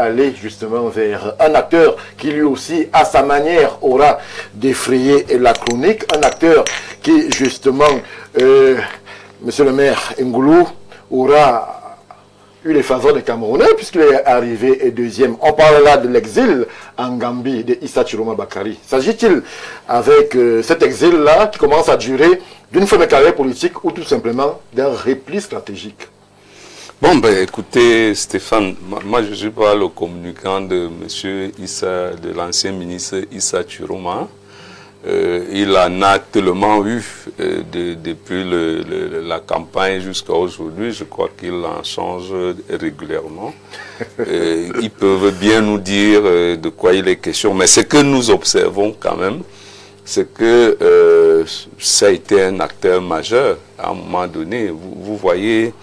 aller justement vers un acteur qui lui aussi, à sa manière, aura défrayé la chronique. Un acteur qui justement, monsieur le maire Ngoulou, aura eu les faveurs des Camerounais puisqu'il est arrivé deuxième. On parle là de l'exil en Gambie de Issa Chiroma Bakary. S'agit-il avec cet exil-là qui commence à durer d'une fin de carrière politique ou tout simplement d'un repli stratégique? Bon, ben écoutez Stéphane, moi je ne suis pas le communicant de M. Issa, de l'ancien ministre Issa Chiroma. Il en a tellement eu depuis la campagne jusqu'à aujourd'hui, je crois qu'il en change régulièrement. Ils peuvent bien nous dire de quoi il est question, mais ce que nous observons quand même, c'est que ça a été un acteur majeur à un moment donné. Vous voyez,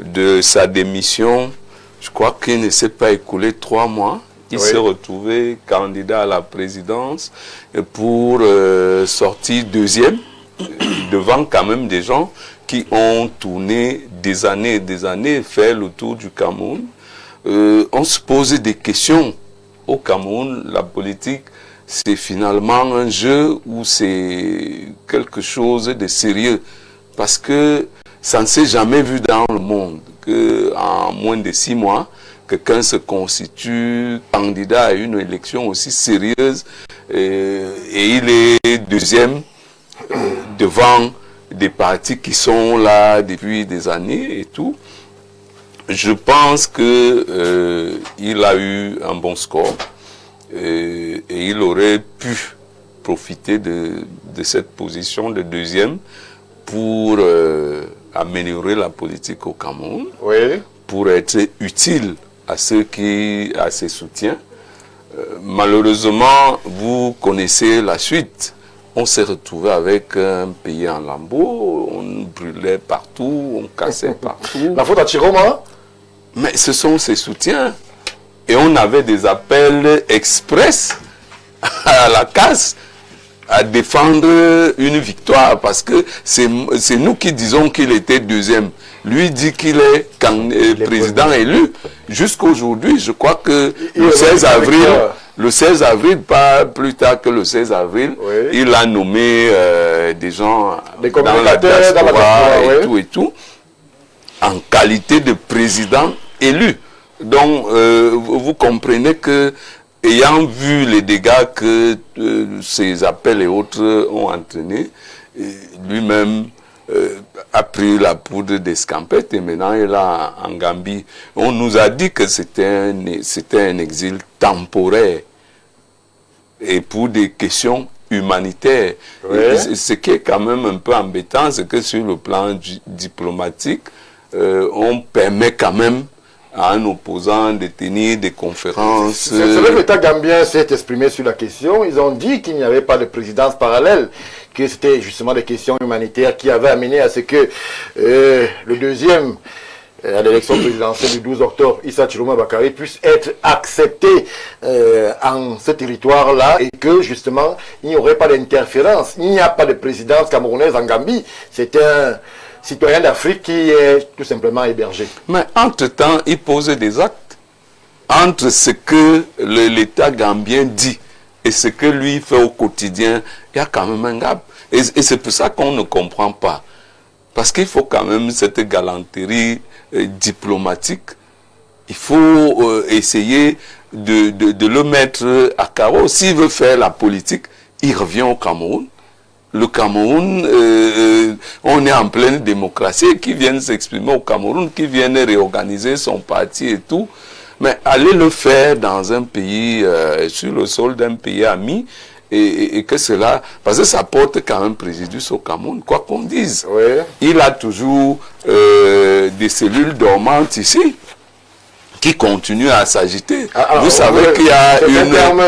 de sa démission, je crois qu'il ne s'est pas écoulé 3 mois. Il s'est retrouvé candidat à la présidence pour sortir deuxième, devant quand même des gens qui ont tourné des années, fait le tour du Cameroun. On se pose des questions au Cameroun. La politique, c'est finalement un jeu ou c'est quelque chose de sérieux? Parce que ça ne s'est jamais vu dans le monde qu'en moins de 6 mois, quelqu'un se constitue candidat à une élection aussi sérieuse et il est deuxième devant des partis qui sont là depuis des années et tout. Je pense que il a eu un bon score et il aurait pu profiter de cette position de deuxième pour améliorer la politique au Cameroun, pour être utile à ses soutiens. Malheureusement, vous connaissez la suite. On s'est retrouvé avec un pays en lambeaux, on brûlait partout, on cassait partout. La faute à Chiroma? Mais ce sont ses soutiens. Et on avait des appels express à la casse, à défendre une victoire, parce que c'est nous qui disons qu'il était deuxième. Lui dit qu'il est président élu. Jusqu'aujourd'hui, je crois que le 16 avril, pas plus tard que le 16 avril, il a nommé des gens dans la diaspora et tout, en qualité de président élu. Donc, vous comprenez que, ayant vu les dégâts que ces appels et autres ont entraînés, lui-même a pris la poudre d'escampette et maintenant il est en Gambie. On nous a dit que c'était un exil temporaire et pour des questions humanitaires. Ce qui est quand même un peu embêtant, c'est que sur le plan diplomatique, on permet quand même à un opposant de tenir des conférences. C'est vrai que l'État gambien s'est exprimé sur la question. Ils ont dit qu'il n'y avait pas de présidence parallèle, que c'était justement des questions humanitaires qui avaient amené à ce que le deuxième à l'élection présidentielle du 12 octobre, Issa Chiroma Bakary, puisse être accepté en ce territoire-là et que justement il n'y aurait pas d'interférence. Il n'y a pas de présidence camerounaise en Gambie. C'est un citoyen d'Afrique qui est tout simplement hébergé. Mais entre-temps, il pose des actes. Entre ce que l'État gambien dit et ce que lui fait au quotidien, il y a quand même un gap. Et c'est pour ça qu'on ne comprend pas. Parce qu'il faut quand même cette galanterie diplomatique. Il faut essayer de le mettre à carreau. S'il veut faire la politique, il revient au Cameroun. Le Cameroun, on est en pleine démocratie, qui viennent s'exprimer au Cameroun, qui viennent réorganiser son parti et tout. Mais aller le faire dans un pays, sur le sol d'un pays ami, et que cela, parce que ça porte quand même préjudice au Cameroun, quoi qu'on dise. Il a toujours des cellules dormantes ici, qui continue à s'agiter. Vous savez qu'il y a un terme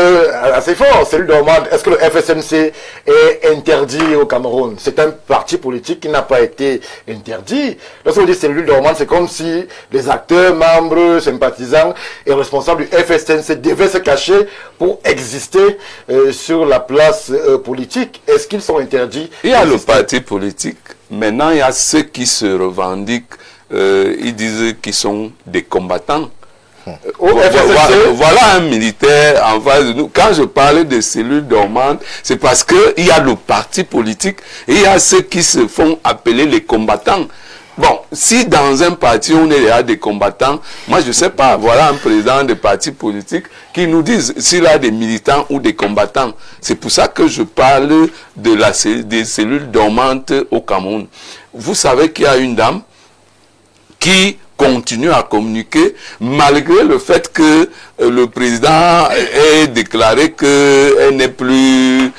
assez fort, cellule dormante. Est-ce que le FSNC est interdit au Cameroun? C'est un parti politique qui n'a pas été interdit. Lorsqu'on dit cellule dormante, c'est comme si les acteurs, membres, sympathisants et responsables du FSNC devaient se cacher pour exister sur la place politique. Est-ce qu'ils sont interdits? Il y a le parti politique. Maintenant, il y a ceux qui se revendiquent, ils disent qu'ils sont des combattants. Voilà un militaire en face de nous. Quand je parlais de cellules dormantes, c'est parce qu'il y a le parti politique et il y a ceux qui se font appeler les combattants. Bon, si dans un parti on est là des combattants, moi je ne sais pas, voilà un président de parti politique qui nous dise s'il a des militants ou des combattants. C'est pour ça que je parle des cellules dormantes au Cameroun. Vous savez qu'il y a une dame qui continue à communiquer malgré le fait que le président ait déclaré qu'elle n'est plus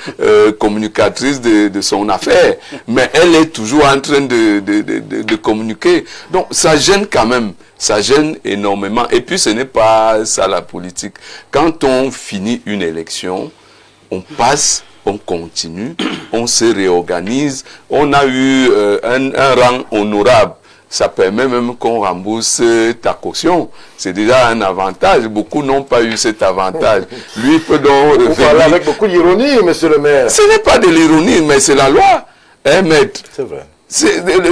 communicatrice de son affaire. Mais elle est toujours en train de communiquer. Donc ça gêne quand même. Ça gêne énormément. Et puis ce n'est pas ça la politique. Quand on finit une élection, on passe, on continue, on se réorganise. On a eu un rang honorable. Ça permet même qu'on rembourse ta caution. C'est déjà un avantage. Beaucoup n'ont pas eu cet avantage. Lui peut donc revenir. Vous parlez avec beaucoup d'ironie, monsieur le maire. Ce n'est pas de l'ironie, mais c'est la loi. Hein, maître? C'est vrai.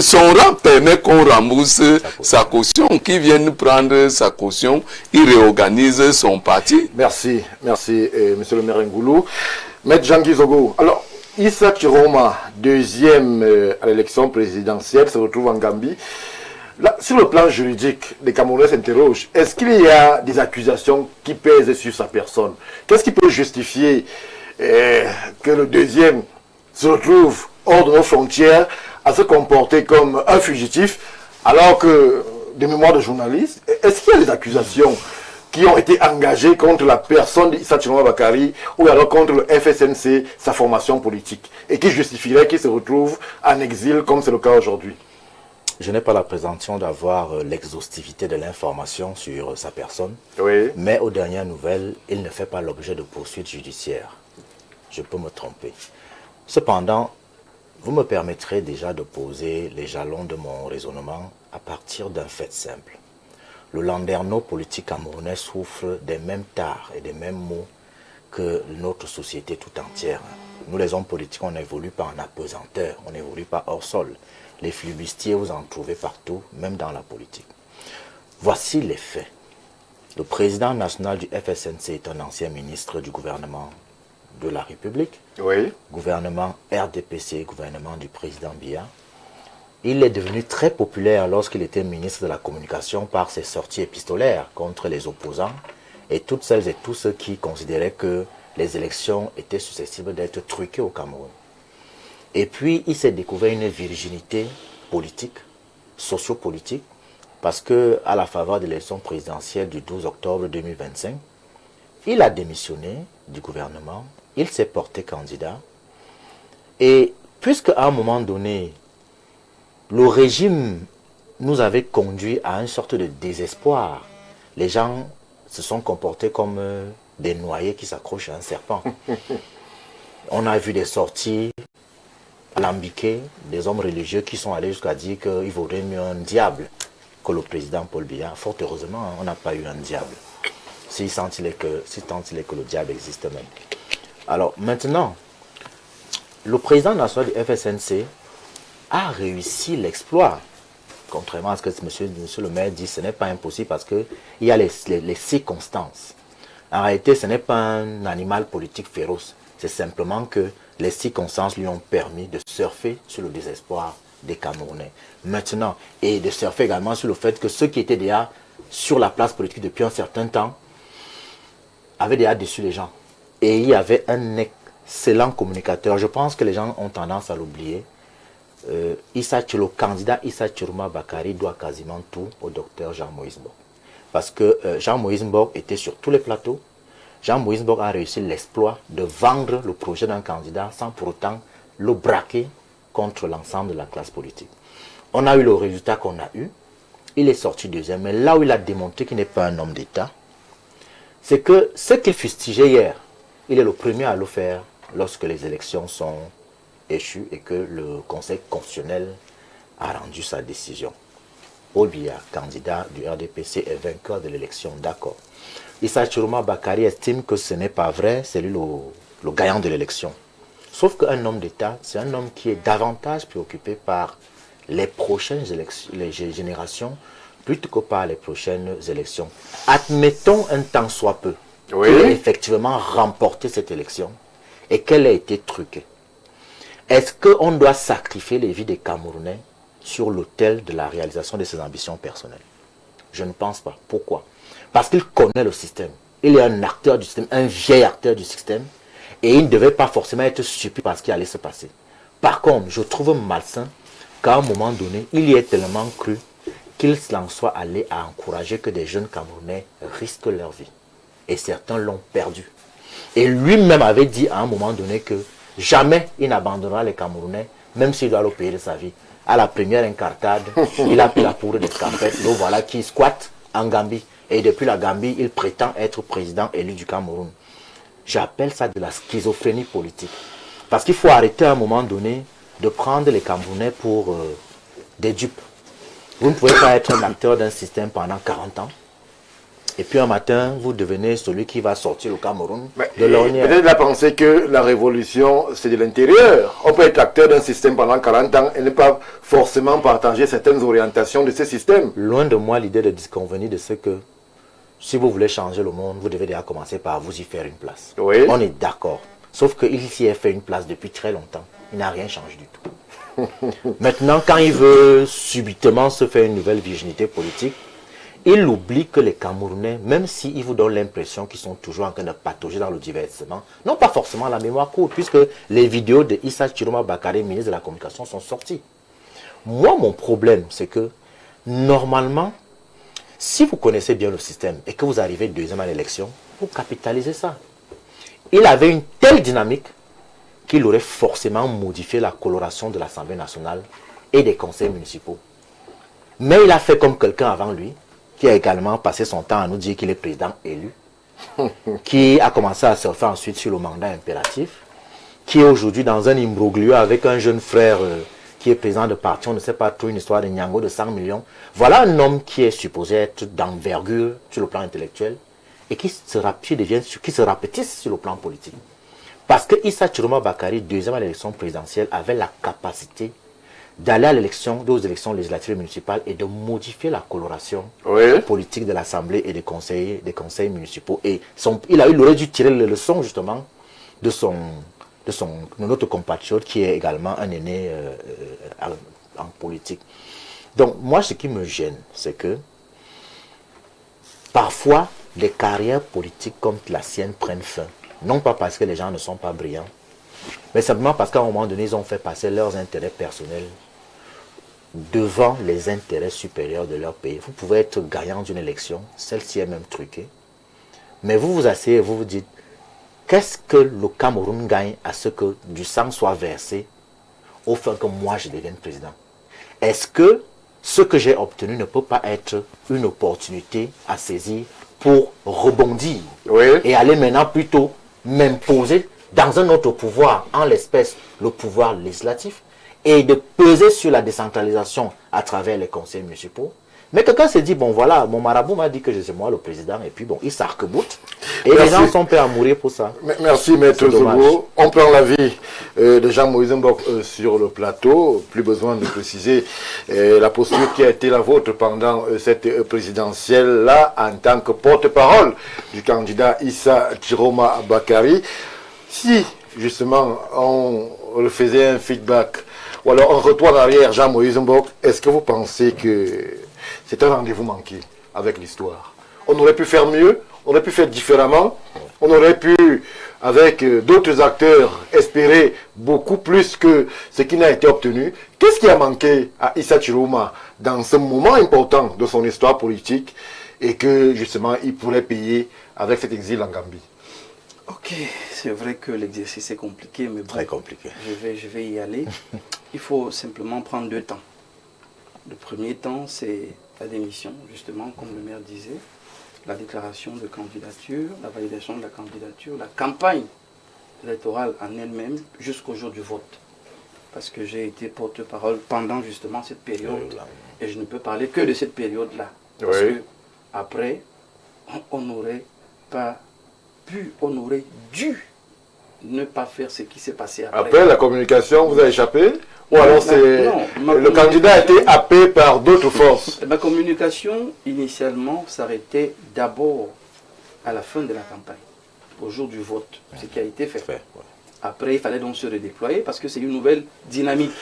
Son rang permet qu'on rembourse sa caution. Qui vienne prendre sa caution, il réorganise son parti. Merci, merci, monsieur le maire Ngoulou. Maître Jean-Guy Zogo. Alors, Issa Chiroma, deuxième à l'élection présidentielle, se retrouve en Gambie. Là, sur le plan juridique, les Camerounais s'interrogent. Est-ce qu'il y a des accusations qui pèsent sur sa personne? Qu'est-ce qui peut justifier que le deuxième se retrouve hors de nos frontières à se comporter comme un fugitif, alors que, de mémoire de journaliste, est-ce qu'il y a des accusations qui ont été engagés contre la personne d'Issa Chiroma Bakary ou alors contre le FSNC, sa formation politique, et qui justifierait qu'il se retrouve en exil comme c'est le cas aujourd'hui? Je n'ai pas la présomption d'avoir l'exhaustivité de l'information sur sa personne, Oui. mais aux dernières nouvelles, il ne fait pas l'objet de poursuites judiciaires. Je peux me tromper. Cependant, vous me permettrez déjà de poser les jalons de mon raisonnement à partir d'un fait simple. Le landerneau politique camerounais souffre des mêmes tares et des mêmes maux que notre société tout entière. Nous, les hommes politiques, on n'évolue pas en apesanteur, on n'évolue pas hors sol. Les flibustiers, vous en trouvez partout, même dans la politique. Voici les faits. Le président national du FSNC est un ancien ministre du gouvernement de la République, Oui. gouvernement RDPC, gouvernement du président Biya. Il est devenu très populaire lorsqu'il était ministre de la Communication par ses sorties épistolaires contre les opposants et toutes celles et tous ceux qui considéraient que les élections étaient susceptibles d'être truquées au Cameroun. Et puis, il s'est découvert une virginité politique, sociopolitique, parce que à la faveur de l'élection présidentielle du 12 octobre 2025, il a démissionné du gouvernement, il s'est porté candidat, et puisque à un moment donné, le régime nous avait conduit à une sorte de désespoir. Les gens se sont comportés comme des noyés qui s'accrochent à un serpent. On a vu des sorties alambiquées, des hommes religieux qui sont allés jusqu'à dire qu'il vaudrait mieux un diable que le président Paul Biya. Fort heureusement, on n'a pas eu un diable. Si tant il est que le diable existe même. Alors maintenant, le président national du FSNC a réussi l'exploit. Contrairement à ce que monsieur le maire dit, ce n'est pas impossible parce qu'il y a les circonstances. En réalité, ce n'est pas un animal politique féroce. C'est simplement que les circonstances lui ont permis de surfer sur le désespoir des Camerounais. Maintenant, et de surfer également sur le fait que ceux qui étaient déjà sur la place politique depuis un certain temps avaient déjà déçu les gens. Et il y avait un excellent communicateur. Je pense que les gens ont tendance à l'oublier. Le candidat Issa Chiroma Bakary doit quasiment tout au docteur Jean-Moïse Mbok. Parce que Jean-Moïse Mbok était sur tous les plateaux. Jean-Moïse Mbok a réussi l'exploit de vendre le projet d'un candidat sans pour autant le braquer contre l'ensemble de la classe politique. On a eu le résultat qu'on a eu. Il est sorti deuxième. Mais là où il a démontré qu'il n'est pas un homme d'État, c'est que ce qu'il fustigeait hier, il est le premier à le faire lorsque les élections sont échu et que le Conseil constitutionnel a rendu sa décision. Paul Biya, candidat du RDPC, est vainqueur de l'élection, d'accord. Issa Chiroma Bakary estime que ce n'est pas vrai, c'est lui le gagnant de l'élection. Sauf qu'un homme d'État, c'est un homme qui est davantage préoccupé par les prochaines générations plutôt que par les prochaines élections. Admettons un temps soit peu Oui. qu'il ait effectivement remporté cette élection et qu'elle ait été truquée. Est-ce qu'on doit sacrifier les vies des Camerounais sur l'autel de la réalisation de ses ambitions personnelles? Je ne pense pas. Pourquoi? Parce qu'il connaît le système. Il est un acteur du système, un vieil acteur du système, et il ne devait pas forcément être surpris par ce qui allait se passer. Par contre, je trouve malsain qu'à un moment donné, il y ait tellement cru qu'il en soit allé à encourager que des jeunes Camerounais risquent leur vie. Et certains l'ont perdu. Et lui-même avait dit à un moment donné que jamais il n'abandonnera les Camerounais, même s'il doit le payer de sa vie. À la première incartade, il a pris la poudre de scarpette, le voilà qui squatte en Gambie. Et depuis la Gambie, il prétend être président élu du Cameroun. J'appelle ça de la schizophrénie politique. Parce qu'il faut arrêter à un moment donné de prendre les Camerounais pour des dupes. Vous ne pouvez pas être un acteur d'un système pendant 40 ans. Et puis un matin, vous devenez celui qui va sortir le Cameroun de l'ornière. Peut-être la pensée que la révolution, c'est de l'intérieur. On peut être acteur d'un système pendant 40 ans et ne pas forcément partager certaines orientations de ce système. Loin de moi l'idée de disconvenir de ce que, si vous voulez changer le monde, vous devez déjà commencer par vous y faire une place. Oui. On est d'accord. Sauf qu'il s'y est fait une place depuis très longtemps. Il n'a rien changé du tout. Maintenant, quand il veut subitement se faire une nouvelle virginité politique, il oublie que les Camerounais, même s'ils vous donnent l'impression qu'ils sont toujours en train de patauger dans le divertissement, n'ont pas forcément la mémoire courte, puisque les vidéos de Issa Chiroma Bakary, ministre de la Communication, sont sorties. Moi, mon problème, c'est que, normalement, si vous connaissez bien le système et que vous arrivez deuxième à l'élection, vous capitalisez ça. Il avait une telle dynamique qu'il aurait forcément modifié la coloration de l'Assemblée nationale et des conseils municipaux. Mais il a fait comme quelqu'un avant lui, qui a également passé son temps à nous dire qu'il est président élu, qui a commencé à surfer ensuite sur le mandat impératif, qui est aujourd'hui dans un imbroglio avec un jeune frère qui est président de parti, on ne sait pas trop, une histoire de Nyango de 100 millions. Voilà un homme qui est supposé être d'envergure sur le plan intellectuel et qui se rapetisse sur le plan politique. Parce que Issa Chiroma Bakary, deuxième à l'élection présidentielle, avait la capacité d'aller à l'élection, aux élections législatives municipales et de modifier la coloration politique de l'Assemblée et des conseils municipaux. Et il aurait dû tirer les leçons justement de notre compatriote qui est également un aîné en politique. Donc moi, ce qui me gêne, c'est que parfois les carrières politiques comme la sienne prennent fin. Non pas parce que les gens ne sont pas brillants, mais simplement parce qu'à un moment donné, ils ont fait passer leurs intérêts personnels devant les intérêts supérieurs de leur pays. Vous pouvez être gagnant d'une élection, celle-ci est même truquée, mais vous vous asseyez et vous vous dites, qu'est-ce que le Cameroun gagne à ce que du sang soit versé au fait que moi je devienne président? Est-ce que ce que j'ai obtenu ne peut pas être une opportunité à saisir pour rebondir et aller maintenant plutôt m'imposer dans un autre pouvoir, en l'espèce le pouvoir législatif, et de peser sur la décentralisation à travers les conseils municipaux? Mais quelqu'un s'est dit, bon voilà, mon marabout m'a dit que c'est moi le président, et puis bon, il s'arc-boute, et les gens sont prêts à mourir pour ça. Merci Maître Zogo. On prend l'avis de Jean-Moïse Mbok sur le plateau. Plus besoin de préciser la posture qui a été la vôtre pendant cette présidentielle-là, en tant que porte-parole du candidat Issa Chiroma Bakary. Si, justement, on refaisait un feedback, ou alors on retourne en arrière, Jean-Moïse Mbok, est-ce que vous pensez que c'est un rendez-vous manqué avec l'histoire? On aurait pu faire mieux, on aurait pu faire différemment, on aurait pu, avec d'autres acteurs, espérer beaucoup plus que ce qui n'a été obtenu. Qu'est-ce qui a manqué à Issa Chiroma dans ce moment important de son histoire politique et que, justement, il pourrait payer avec cet exil en Gambie? Ok, c'est vrai que l'exercice est compliqué, mais bon, très compliqué. Je vais y aller. Il faut simplement prendre deux temps. Le premier temps, c'est la démission, justement, comme le maire disait, la déclaration de candidature, la validation de la candidature, la campagne électorale en elle-même jusqu'au jour du vote. Parce que j'ai été porte-parole pendant justement cette période et je ne peux parler que de cette période-là. Parce que après, on n'aurait pas pu, on aurait dû ne pas faire ce qui s'est passé après. Après, la communication vous a échappé? Ou alors le candidat a été happé par d'autres forces? Ma communication, initialement, s'arrêtait d'abord à la fin de la campagne, au jour du vote, ce qui a été fait. Après, il fallait donc se redéployer parce que c'est une nouvelle dynamique.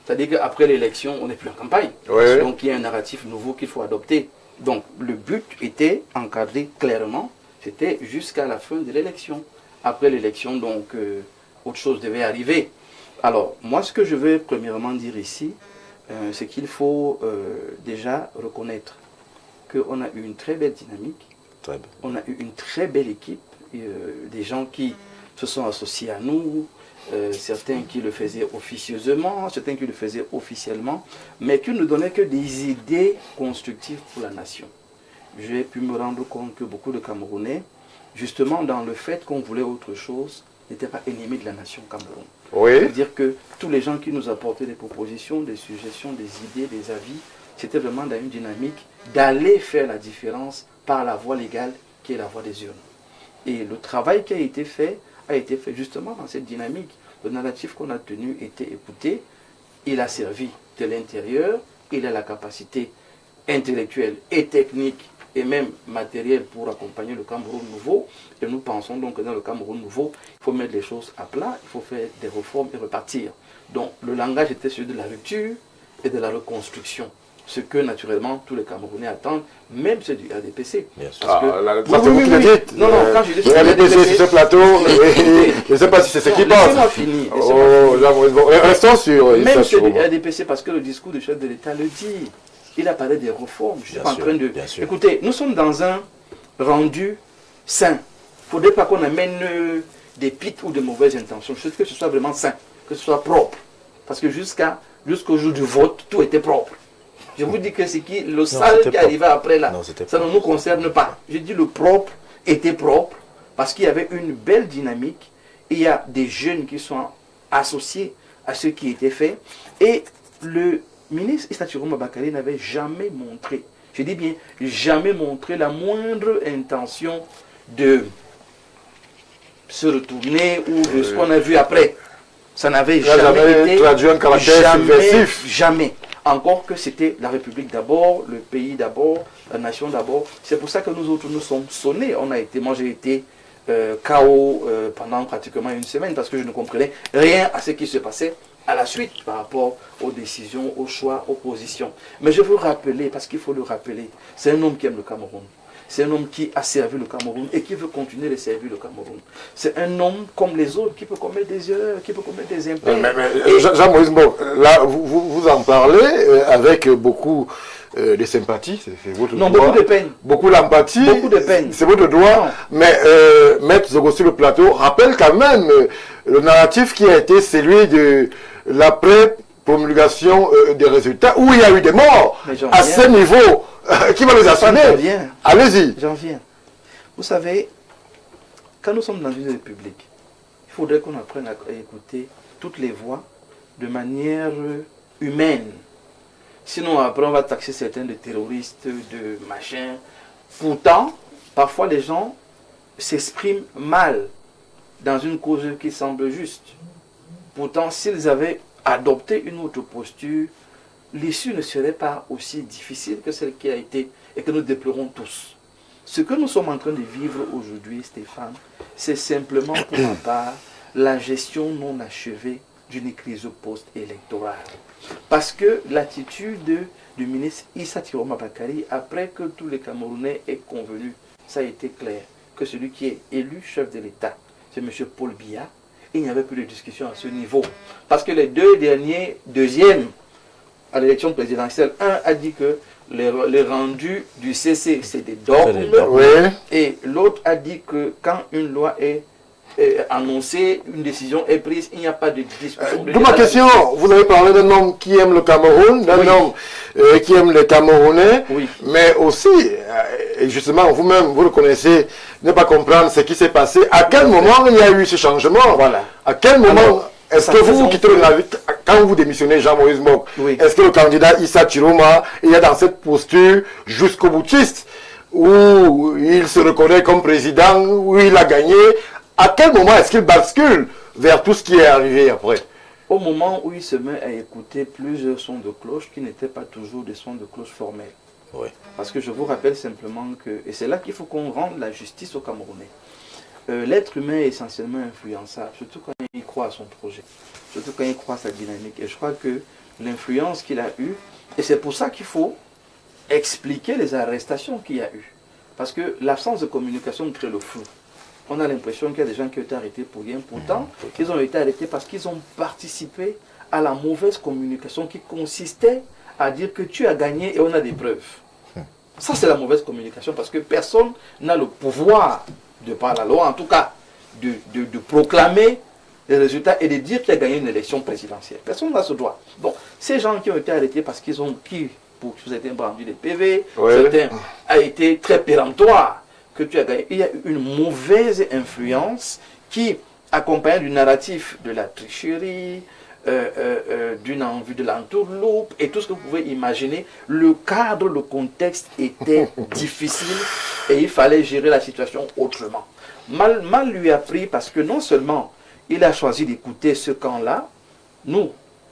C'est-à-dire qu'après l'élection, on n'est plus en campagne. Oui. Donc, il y a un narratif nouveau qu'il faut adopter. Donc, le but était encadré clairement. C'était jusqu'à la fin de l'élection. Après l'élection, donc, autre chose devait arriver. Alors, moi, ce que je veux premièrement dire ici, c'est qu'il faut déjà reconnaître qu'on a eu une très belle dynamique. On a eu une très belle équipe. Des gens qui se sont associés à nous, certains qui le faisaient officieusement, certains qui le faisaient officiellement, mais qui ne donnaient que des idées constructives pour la nation. J'ai pu me rendre compte que beaucoup de Camerounais, justement dans le fait qu'on voulait autre chose, n'étaient pas ennemis de la nation Cameroun. Oui. C'est-à-dire que tous les gens qui nous apportaient des propositions, des suggestions, des idées, des avis, c'était vraiment dans une dynamique d'aller faire la différence par la voie légale qui est la voie des urnes. Et le travail qui a été fait justement dans cette dynamique. Le narratif qu'on a tenu était écouté, il a servi de l'intérieur, il a la capacité intellectuelle et technique et même matérielle pour accompagner le Cameroun nouveau. Et nous pensons donc que dans le Cameroun nouveau, il faut mettre les choses à plat, il faut faire des réformes et repartir. Donc le langage était celui de la rupture et de la reconstruction. Ce que naturellement tous les Camerounais attendent, même ceux du RDPC. Bien sûr. Parce que... c'est vous qui le dites. Non, quand je dis le RDPC sur ce plateau, je ne sais pas si c'est ce qu'ils pensent. Laissez-moi finir. Restons sur... Même ceux du RDPC, parce que le discours du chef de l'État le dit. Il a parlé des réformes. Je suis pas en train de... Écoutez, nous sommes dans un rendu sain. Il ne faudrait pas qu'on amène des pites ou de mauvaises intentions. Je veux que ce soit vraiment sain, que ce soit propre. Parce que jusqu'au jour du vote, tout était propre. Je vous dis que le sale qui arrivait après là, ça ne nous concerne pas. Je dis le propre était propre parce qu'il y avait une belle dynamique. Il y a des jeunes qui sont associés à ce qui était fait. Et le ministre Issa Chiroma Bakary n'avait jamais montré, je dis bien jamais montré la moindre intention de se retourner ou de ce qu'on a vu après. Ça n'avait jamais été traduit un caractère subversif. Jamais. Encore que c'était la République d'abord, le pays d'abord, la nation d'abord. C'est pour ça que nous autres nous sommes sonnés. Moi j'ai été KO pendant pratiquement une semaine parce que je ne comprenais rien à ce qui se passait à la suite par rapport aux décisions, aux choix, aux positions. Mais je veux rappeler, parce qu'il faut le rappeler, c'est un homme qui aime le Cameroun. C'est un homme qui a servi le Cameroun et qui veut continuer de servir le Cameroun. C'est un homme comme les autres qui peut commettre des erreurs, qui peut commettre des impairs. Jean-Maurice Mbok, là, vous en parlez avec beaucoup de sympathie, c'est votre droit. Beaucoup de peine. Beaucoup d'empathie. Beaucoup de peine. C'est votre droit. Mais Maître Zogo sur le plateau rappelle quand même le narratif qui a été celui de l'après-promulgation des résultats, où il y a eu des morts à ce niveau. Qui va les assumer? Allez-y. J'en viens. Vous savez, quand nous sommes dans une république, il faudrait qu'on apprenne à écouter toutes les voix de manière humaine. Sinon, après, on va taxer certains de terroristes, de machins. Pourtant, parfois, les gens s'expriment mal dans une cause qui semble juste. Pourtant, s'ils avaient adopté une autre posture, l'issue ne serait pas aussi difficile que celle qui a été et que nous déplorons tous. Ce que nous sommes en train de vivre aujourd'hui, Stéphane, c'est simplement pour ma part la gestion non achevée d'une crise post-électorale. Parce que l'attitude du ministre Issa Chiroma Bakary, après que tous les Camerounais aient convenu, ça a été clair, que celui qui est élu chef de l'État, c'est M. Paul Biya, il n'y avait plus de discussion à ce niveau. Parce que les deux derniers, deuxièmes, à l'élection présidentielle, un a dit que les rendus du CC, c'est des dogmes, oui. Et l'autre a dit que quand une loi est annoncée, une décision est prise, il n'y a pas de discussion. D'où ma question, vous avez parlé d'un homme qui aime le Cameroun, d'un homme qui aime les Camerounais, mais aussi, et justement, vous-même, vous le connaissez, ne pas comprendre ce qui s'est passé. À quel moment il y a eu ce changement? Voilà. À quel moment... Est-ce que vous quittez le navire, quand vous démissionnez Jean-Maurice Mbok, est-ce que le candidat Issa Chiroma est dans cette posture jusqu'au boutiste, où il se reconnaît comme président, où il a gagné? À quel moment est-ce qu'il bascule vers tout ce qui est arrivé après. Au moment où il se met à écouter plusieurs sons de cloche qui n'étaient pas toujours des sons de cloche formels. Oui. Parce que je vous rappelle simplement que, et c'est là qu'il faut qu'on rende la justice aux Camerounais. L'être humain est essentiellement influençable, surtout quand il croit à son projet, surtout quand il croit à sa dynamique. Et je crois que l'influence qu'il a eue, et c'est pour ça qu'il faut expliquer les arrestations qu'il y a eu. Parce que l'absence de communication crée le flou. On a l'impression qu'il y a des gens qui ont été arrêtés pour rien. Pourtant, ils ont été arrêtés parce qu'ils ont participé à la mauvaise communication qui consistait à dire que tu as gagné et on a des preuves. Ça, c'est la mauvaise communication parce que personne n'a le pouvoir, de par la loi en tout cas, de proclamer les résultats et de dire qu'il a gagné une élection présidentielle. Personne n'a ce droit. Bon, ces gens qui ont été arrêtés parce qu'ils ont, pour certains, vendu des PV, certains a été très péremptoire que tu as gagné. Il y a eu une mauvaise influence qui accompagne du narratif de la tricherie, d'une envie de l'entourloupe et tout ce que vous pouvez imaginer. Le cadre, le contexte était difficile et il fallait gérer la situation autrement. Mal lui a pris parce que non seulement il a choisi d'écouter ce camp-là, nous,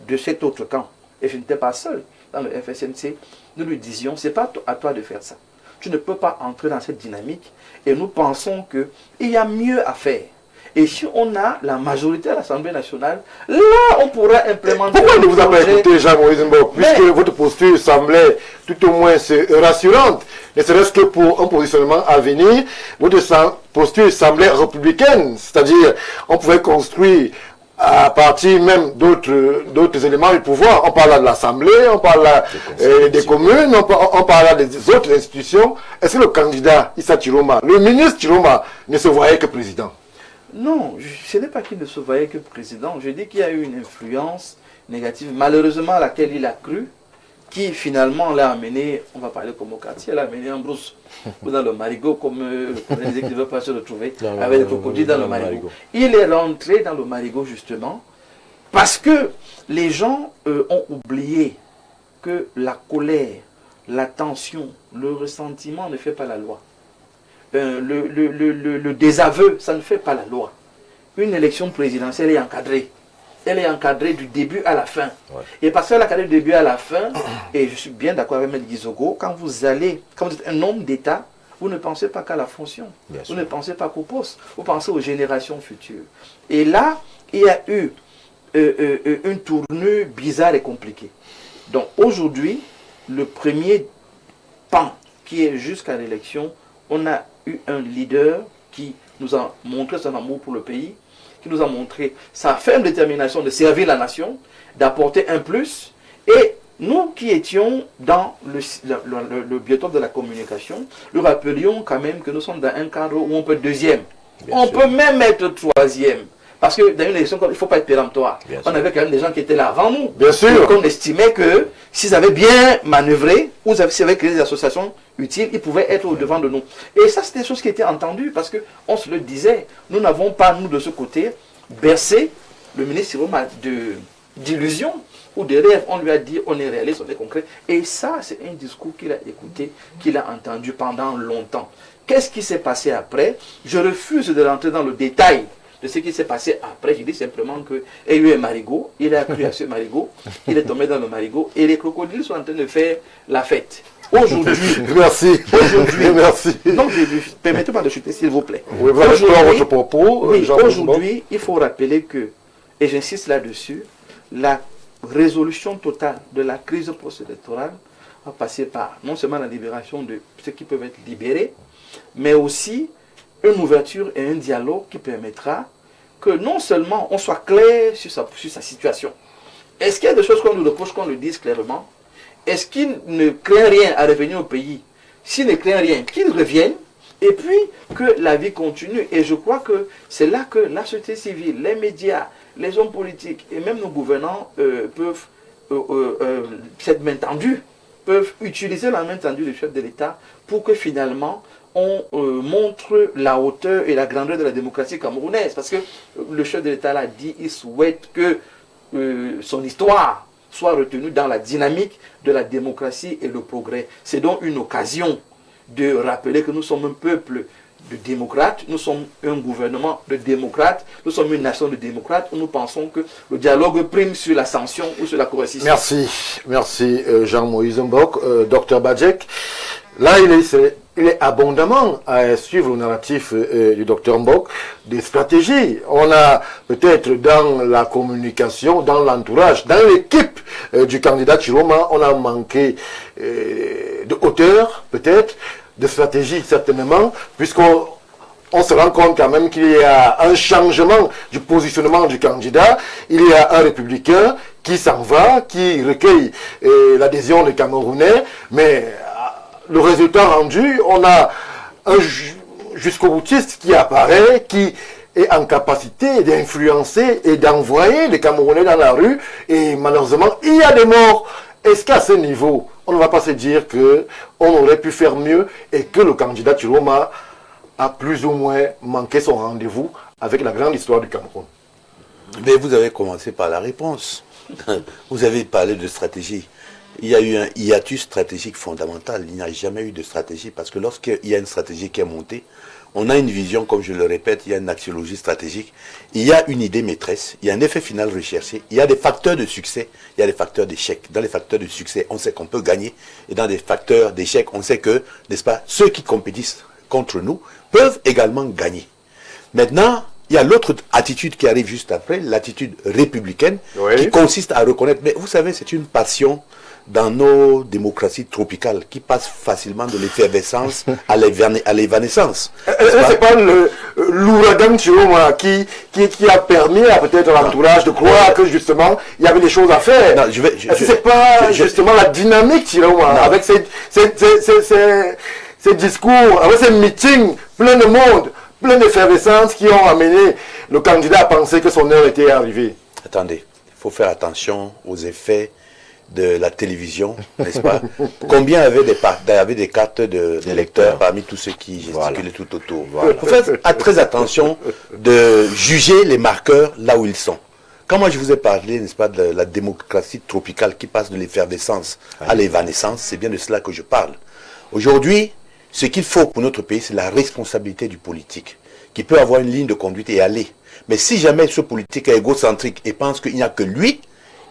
de cet autre camp, et je n'étais pas seul dans le FSNC, nous lui disions, c'est pas à toi de faire ça. Tu ne peux pas entrer dans cette dynamique et nous pensons qu'il y a mieux à faire. Et si on a la majorité à l'Assemblée nationale, là, on pourra implémenter... Pourquoi ne vous avez pas écouté, Jean-Maurice Mbok, puisque votre posture semblait tout au moins rassurante, ne serait-ce que pour un positionnement à venir, votre posture semblait républicaine, c'est-à-dire on pouvait construire à partir même d'autres éléments du pouvoir. On parle de l'Assemblée, on parle des communes, on parle des autres institutions. Est-ce que le candidat Issa Chiroma, le ministre Chiroma, ne se voyait que président? Non, ce n'est pas qu'il ne se voyait que président. Je dis qu'il y a eu une influence négative, malheureusement à laquelle il a cru, qui finalement l'a amené, on va parler comme au quartier, l'a amené en brousse ou dans le marigot, comme le président disait qu'il ne veut pas se retrouver avec les crocodiles dans le marigot. Il est rentré dans le marigot justement parce que les gens ont oublié que la colère, la tension, le ressentiment ne fait pas la loi. Le désaveu, ça ne fait pas la loi. Une élection présidentielle est encadrée. Elle est encadrée du début à la fin. Ouais. Et parce qu'elle est encadrée du début à la fin, et je suis bien d'accord avec M. Guizogo, quand vous êtes un homme d'État, vous ne pensez pas qu'à la fonction. Vous ne pensez pas qu'au poste. Vous pensez aux générations futures. Et là, il y a eu une tournure bizarre et compliquée. Donc aujourd'hui, le premier pan qui est jusqu'à l'élection, on a eu un leader qui nous a montré son amour pour le pays, qui nous a montré sa ferme détermination de servir la nation, d'apporter un plus. Et nous qui étions dans le biotope de la communication, nous rappelions quand même que nous sommes dans un cadre où on peut être deuxième. On peut même être troisième. Parce que dans une élection, il ne faut pas être péremptoire. On avait quand même des gens qui étaient là avant nous. Bien sûr. Donc on estimait que s'ils avaient bien manœuvré, ou s'ils avaient créé des associations utiles, ils pouvaient être au devant de nous. Et ça, c'était des choses qui étaient entendues parce qu'on se le disait. Nous n'avons pas, nous, de ce côté, bercé le ministre Chiroma d'illusions ou de rêves. On lui a dit, on est réaliste, on est concret. Et ça, c'est un discours qu'il a écouté, qu'il a entendu pendant longtemps. Qu'est-ce qui s'est passé après? Je refuse de rentrer dans le détail de ce qui s'est passé après. Je dis simplement qu'il y a eu un marigot, il a cru à ce marigot, il est tombé dans le marigot, et les crocodiles sont en train de faire la fête. Aujourd'hui, merci. Aujourd'hui, merci. Donc, permettez-moi de chuter, s'il vous plaît. Oui, votre propos. Oui, aujourd'hui, il faut rappeler que, et j'insiste là-dessus, la résolution totale de la crise post-électorale va passer par non seulement la libération de ceux qui peuvent être libérés, mais aussi une ouverture et un dialogue qui permettra que non seulement on soit clair sur sa situation. Est-ce qu'il y a des choses qu'on nous reproche, qu'on le dise clairement? Est-ce qu'il ne craint rien à revenir au pays? S'il ne craint rien, qu'il revienne, et puis que la vie continue. Et je crois que c'est là que la société civile, les médias, les hommes politiques et même nos gouvernants peuvent, cette main tendue, peuvent utiliser la main tendue du chef de l'État pour que finalement on montre la hauteur et la grandeur de la démocratie camerounaise. Parce que le chef de l'État l'a dit, il souhaite que son histoire soit retenue dans la dynamique de la démocratie et le progrès. C'est donc une occasion de rappeler que nous sommes un peuple de démocrates, nous sommes un gouvernement de démocrates, nous sommes une nation de démocrates où nous pensons que le dialogue prime sur la sanction ou sur la coercition. Merci Jean-Moïse Mbok. Docteur Badjek, là il est abondamment à suivre le narratif du docteur Mbok des stratégies. On a peut-être dans la communication, dans l'entourage, dans l'équipe du candidat Chiroma, on a manqué de hauteur peut-être, de stratégie certainement, puisqu'on se rend compte quand même qu'il y a un changement du positionnement du candidat. Il y a un républicain qui s'en va, qui recueille l'adhésion des Camerounais, mais le résultat rendu, on a un jusqu'au boutiste qui apparaît, qui est en capacité d'influencer et d'envoyer les Camerounais dans la rue, et malheureusement, il y a des morts. Est-ce qu'à ce niveau, on ne va pas se dire qu'on aurait pu faire mieux et que le candidat Chiroma a plus ou moins manqué son rendez-vous avec la grande histoire du Cameroun? Mais vous avez commencé par la réponse. Vous avez parlé de stratégie. Il y a eu un hiatus stratégique fondamental. Il n'y a jamais eu de stratégie parce que lorsqu'il y a une stratégie qui est montée, on a une vision, comme je le répète, il y a une axiologie stratégique, il y a une idée maîtresse, il y a un effet final recherché, il y a des facteurs de succès, il y a des facteurs d'échec. Dans les facteurs de succès, on sait qu'on peut gagner, et dans des facteurs d'échec, on sait que, n'est-ce pas, ceux qui compétissent contre nous peuvent également gagner. Maintenant, il y a l'autre attitude qui arrive juste après, l'attitude républicaine, qui consiste à reconnaître, mais vous savez, c'est une passion dans nos démocraties tropicales qui passe facilement de l'effervescence à l'évanescence. C'est pas l'ouragan Chiroma qui a permis à peut-être l'entourage de croire que justement il y avait des choses à faire. Non, c'est pas justement la dynamique Chiroma avec ces discours, avec ces meetings plein de monde, plein d'effervescence qui ont amené le candidat à penser que son heure était arrivée. Attendez, il faut faire attention aux effets de la télévision, n'est-ce pas? Combien avait des cartes d'électeurs parmi tous ceux qui gesticulaient tout autour? Il faut faire très attention de juger les marqueurs là où ils sont. Quand moi je vous ai parlé, n'est-ce pas, de la démocratie tropicale qui passe de l'effervescence à l'évanescence, c'est bien de cela que je parle. Aujourd'hui, ce qu'il faut pour notre pays, c'est la responsabilité du politique, qui peut avoir une ligne de conduite et aller. Mais si jamais ce politique est égocentrique et pense qu'il n'y a que lui,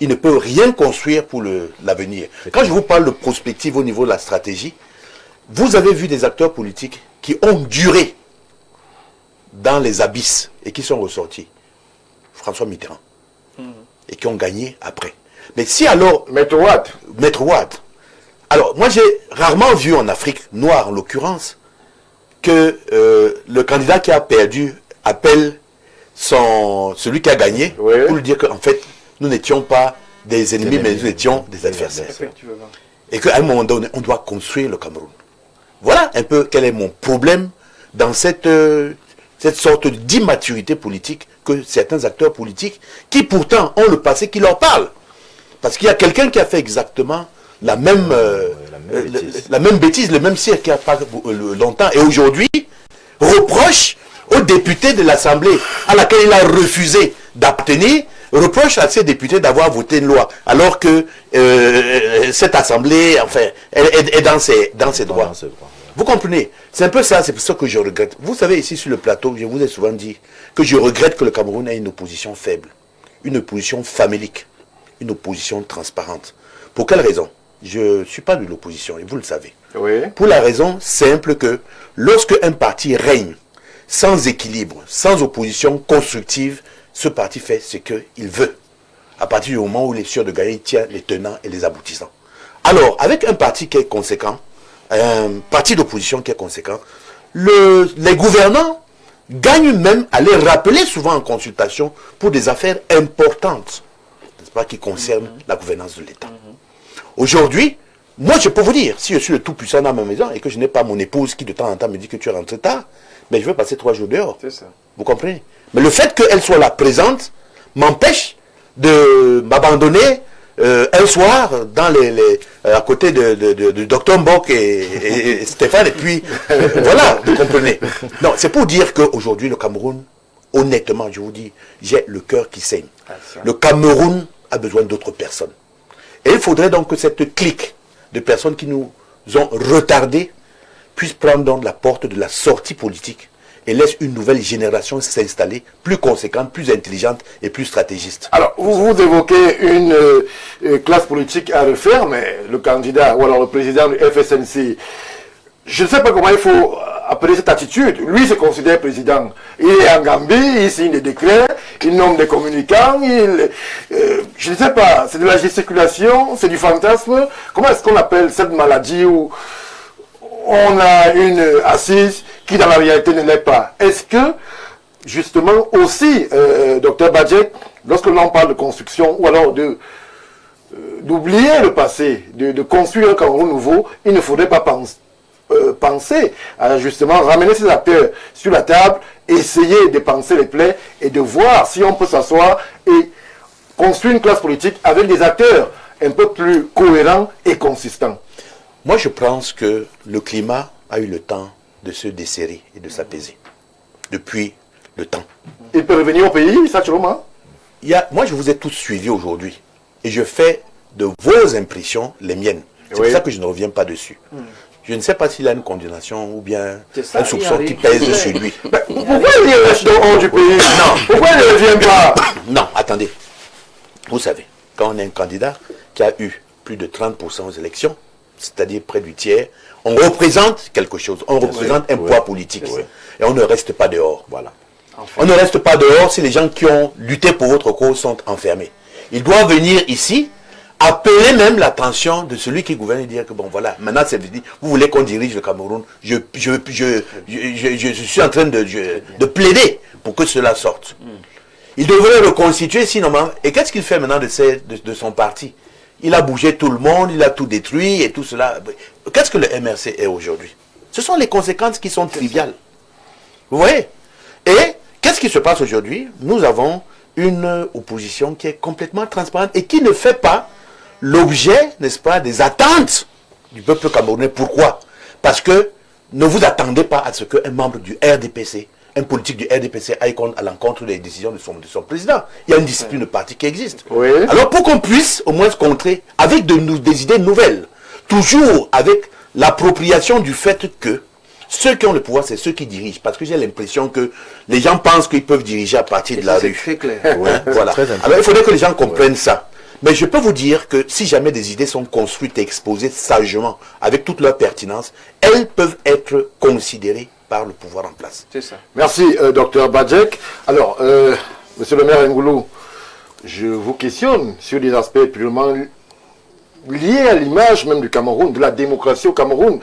il ne peut rien construire pour l'avenir. Quand je vous parle de prospective au niveau de la stratégie, vous avez vu des acteurs politiques qui ont duré dans les abysses et qui sont ressortis. François Mitterrand. Et qui ont gagné après. Mais si alors... Maître Wade. Alors, moi j'ai rarement vu en Afrique, noire en l'occurrence, que le candidat qui a perdu appelle celui qui a gagné pour lui dire qu'en fait, nous n'étions pas des ennemis, mais nous étions des adversaires. Et qu'à un moment donné, on doit construire le Cameroun. Voilà un peu quel est mon problème dans cette sorte d'immaturité politique que certains acteurs politiques, qui pourtant ont le passé qui leur parle. Parce qu'il y a quelqu'un qui a fait exactement la même bêtise, le même cirque qui a pas longtemps, et aujourd'hui reproche aux députés de l'Assemblée à laquelle il a refusé d'appartenir, reproche à ces députés d'avoir voté une loi, alors que cette Assemblée, enfin, est dans ses droits. Vous comprenez? C'est un peu ça, c'est pour ça que je regrette. Vous savez, ici sur le plateau, je vous ai souvent dit que je regrette que le Cameroun ait une opposition faible, une opposition famélique, une opposition transparente. Pour quelle raison? Je ne suis pas de l'opposition, et vous le savez. Pour la raison simple que lorsque un parti règne sans équilibre, sans opposition constructive, ce parti fait ce qu'il veut. À partir du moment où il est sûr de gagner, il tient les tenants et les aboutissants. Alors, avec un parti qui est conséquent, un parti d'opposition qui est conséquent, les gouvernants gagnent même à les rappeler souvent en consultation pour des affaires importantes, n'est-ce pas, qui concernent la gouvernance de l'État. Aujourd'hui, moi je peux vous dire, si je suis le tout-puissant dans ma maison et que je n'ai pas mon épouse qui de temps en temps me dit que tu es rentré tard, mais je vais passer 3 jours dehors. C'est ça. Vous comprenez? Mais le fait qu'elle soit là présente m'empêche de m'abandonner un soir dans à côté de Dr Mbok et Stéphane, et puis voilà, vous comprenez. Non, c'est pour dire qu'aujourd'hui le Cameroun, honnêtement, je vous dis, j'ai le cœur qui saigne. Le Cameroun a besoin d'autres personnes. Et il faudrait donc que cette clique de personnes qui nous ont retardés puisse prendre donc la porte de la sortie politique et laisse une nouvelle génération s'installer, plus conséquente, plus intelligente et plus stratégiste. Alors, vous évoquez une classe politique à refaire, mais le candidat, ou alors le président du FSNC, je ne sais pas comment il faut appeler cette attitude. Lui se considère président. Il est en Gambie, il signe des décrets, il nomme des communicants, je ne sais pas, c'est de la gesticulation, c'est du fantasme. Comment est-ce qu'on appelle cette maladie où on a une assise qui dans la réalité ne l'est pas? Est-ce que, justement, aussi, Dr Badjek, lorsque l'on parle de construction, ou alors d'oublier le passé, de construire un Cameroun nouveau, il ne faudrait pas penser à justement ramener ces acteurs sur la table, essayer de penser les plaies et de voir si on peut s'asseoir et construire une classe politique avec des acteurs un peu plus cohérents et consistants. Moi, je pense que le climat a eu le temps de se desserrer et de s'apaiser depuis le temps. Il peut revenir au pays, ça, Chiroma? Moi, je vous ai tous suivis aujourd'hui et je fais de vos impressions les miennes. C'est pour ça que je ne reviens pas dessus. Je ne sais pas s'il a une condamnation ou bien un soupçon qui pèse sur lui. Pourquoi il reste hors du pays? Non. Pourquoi il ne revient pas? Non, attendez. Vous savez, quand on a un candidat qui a eu plus de 30% aux élections, c'est-à-dire près du tiers, on représente quelque chose, on représente un poids politique. Et on ne reste pas dehors. Voilà. On ne reste pas dehors si les gens qui ont lutté pour votre cause sont enfermés. Il doit venir ici, appeler même l'attention de celui qui gouverne et dire que bon voilà, maintenant c'est dit, vous voulez qu'on dirige le Cameroun, je suis en train de plaider pour que cela sorte. Il devrait reconstituer sinon, et qu'est-ce qu'il fait maintenant de son parti? Il a bougé tout le monde, il a tout détruit et tout cela. Qu'est-ce que le MRC est aujourd'hui? Ce sont les conséquences qui sont triviales. Vous voyez? Et qu'est-ce qui se passe aujourd'hui? Nous avons une opposition qui est complètement transparente et qui ne fait pas l'objet, n'est-ce pas, des attentes du peuple camerounais. Pourquoi? Parce que ne vous attendez pas à ce qu'un membre du RDPC, un politique du RDPC aille à l'encontre des décisions de son président. Il y a une discipline de parti qui existe. Oui. Alors pour qu'on puisse au moins se contrer avec des idées nouvelles, toujours avec l'appropriation du fait que ceux qui ont le pouvoir, c'est ceux qui dirigent. Parce que j'ai l'impression que les gens pensent qu'ils peuvent diriger à partir de la rue. C'est très clair. Ouais, voilà. Alors il faudrait que les gens comprennent ça. Mais je peux vous dire que si jamais des idées sont construites et exposées sagement, avec toute leur pertinence, elles peuvent être considérées par le pouvoir en place. C'est ça. Merci, Dr Badjek. Alors, monsieur le maire Ngoulou, je vous questionne sur des aspects purement liés à l'image même du Cameroun, de la démocratie au Cameroun.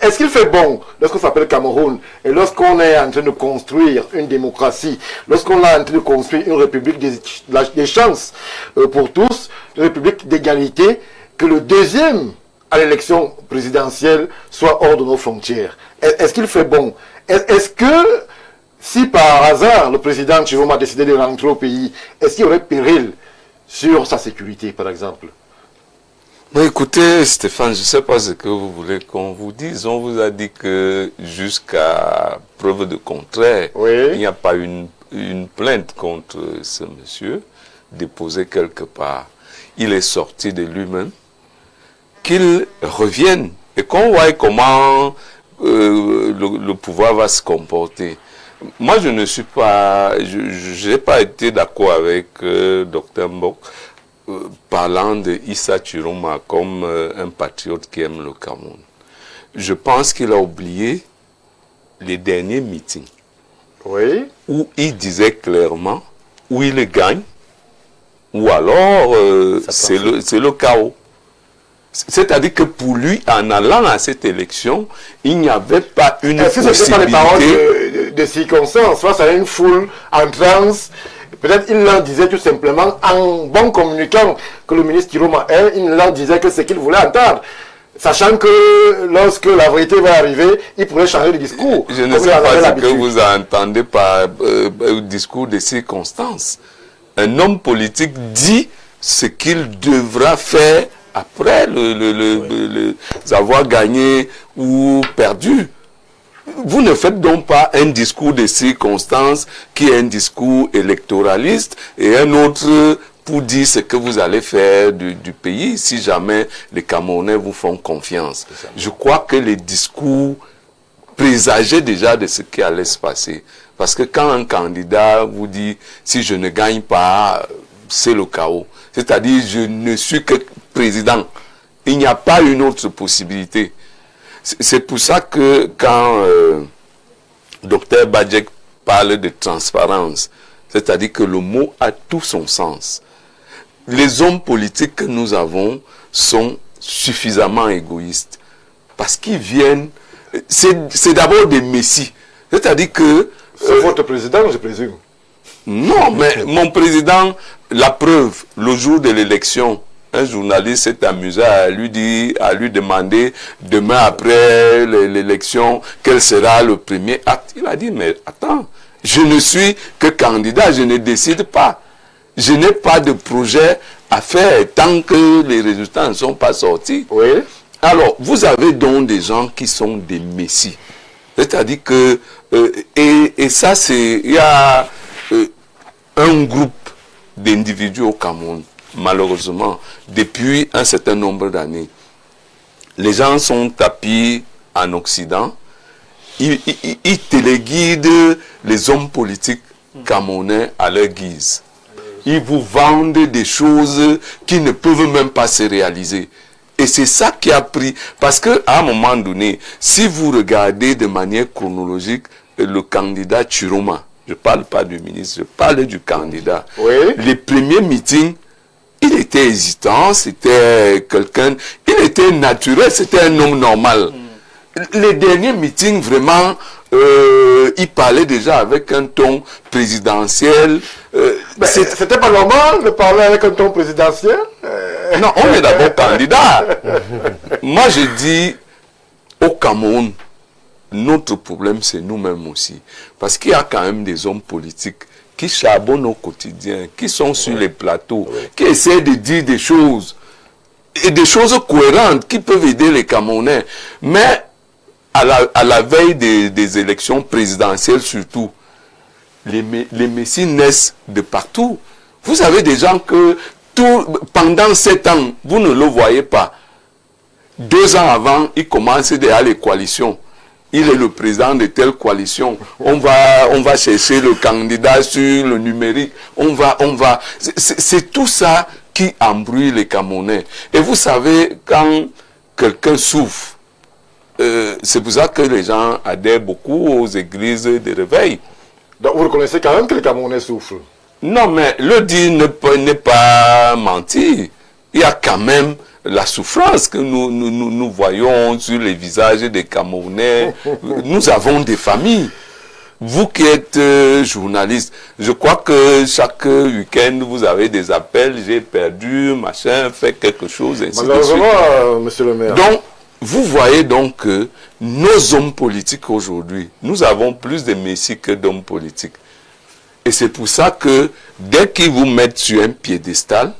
Est-ce qu'il fait bon, lorsqu'on s'appelle Cameroun, et lorsqu'on est en train de construire une démocratie, lorsqu'on est en train de construire une république des chances pour tous, une république d'égalité, que le deuxième à l'élection présidentielle soit hors de nos frontières? Est-ce qu'il fait bon? Est-ce que, si par hasard le président Chiroma a décidé de rentrer au pays, est-ce qu'il y aurait péril sur sa sécurité, par exemple? Mais écoutez, Stéphane, je ne sais pas ce que vous voulez qu'on vous dise. On vous a dit que jusqu'à preuve de contraire, il n'y a pas une plainte contre ce monsieur déposée quelque part. Il est sorti de lui-même, qu'il revienne et qu'on voit comment le pouvoir va se comporter. Moi, je ne suis pas, je n'ai pas été d'accord avec Dr Mbok parlant de Issa Chiroma comme un patriote qui aime le Cameroun. Je pense qu'il a oublié les derniers meetings où il disait clairement où il gagne ou alors c'est le chaos. C'est-à-dire que pour lui, en allant à cette élection, il n'y avait pas une possibilité... Est-ce que ce n'est pas les paroles de circonstances face à une foule en transe? Peut-être il leur disait tout simplement, en bon communicant que le ministre Chiroma est, il leur disait que c'est ce qu'il voulait entendre. Sachant que lorsque la vérité va arriver, il pourrait changer de discours. Je ne sais pas ce que vous entendez par discours de circonstances. Un homme politique dit ce qu'il devra faire après avoir gagné ou perdu. Vous ne faites donc pas un discours de circonstances qui est un discours électoraliste et un autre pour dire ce que vous allez faire du pays si jamais les Camerounais vous font confiance. Je crois que les discours présageait déjà de ce qui allait se passer. Parce que quand un candidat vous dit, si je ne gagne pas, c'est le chaos. C'est-à-dire, je ne suis que président. Il n'y a pas une autre possibilité. C'est pour ça que quand Dr Badjek parle de transparence, c'est-à-dire que le mot a tout son sens. Les hommes politiques que nous avons sont suffisamment égoïstes. Parce qu'ils viennent... C'est d'abord des messies. C'est-à-dire que... C'est votre président, je présume. Non, mais mon président, la preuve, le jour de l'élection, un journaliste s'est amusé à lui demander demain après l'élection, quel sera le premier acte. Il a dit, mais attends, je ne suis que candidat, je ne décide pas. Je n'ai pas de projet à faire tant que les résultats ne sont pas sortis. Oui. Alors, vous avez donc des gens qui sont des messies. C'est-à-dire que, et ça c'est, il y a un groupe d'individus au Cameroun, malheureusement, depuis un certain nombre d'années. Les gens sont tapis en Occident, ils téléguident les hommes politiques camerounais à leur guise. Ils vous vendent des choses qui ne peuvent même pas se réaliser. Et c'est ça qui a pris, parce qu'à un moment donné, si vous regardez de manière chronologique le candidat Chiroma, je ne parle pas du ministre, je parle du candidat. Oui. Les premiers meetings, il était hésitant, c'était quelqu'un, il était naturel, c'était un homme normal. Les derniers meetings, vraiment, il parlait déjà avec un ton présidentiel. C'était pas normal de parler avec un ton présidentiel? Non, on est d'abord candidat. Moi, je dis, au Cameroun, notre problème, c'est nous-mêmes aussi. Parce qu'il y a quand même des hommes politiques qui charbonnent au quotidien, qui sont sur les plateaux, qui essaient de dire des choses, et des choses cohérentes qui peuvent aider les Camerounais. Mais à la veille des élections présidentielles surtout, les messies naissent de partout. Vous avez des gens que pendant 7 ans, vous ne le voyez pas. 2 ans avant, il commence déjà les coalitions. Il est le président de telle coalition. On va chercher le candidat sur le numérique. C'est tout ça qui embrouille les Camerounais. Et vous savez, quand quelqu'un souffre, c'est pour ça que les gens adhèrent beaucoup aux églises de réveil. Donc vous reconnaissez quand même que les Camerounais souffrent? Non, mais le dire n'est pas mentir. Il y a quand même la souffrance que nous voyons sur les visages des Camerounais. Nous avons des familles. Vous qui êtes journaliste, je crois que chaque week-end, vous avez des appels, j'ai perdu, machin, fait quelque chose, ainsi de suite. Malheureusement, monsieur le maire. Donc, vous voyez donc que nos hommes politiques aujourd'hui, nous avons plus de messies que d'hommes politiques. Et c'est pour ça que dès qu'ils vous mettent sur un piédestal,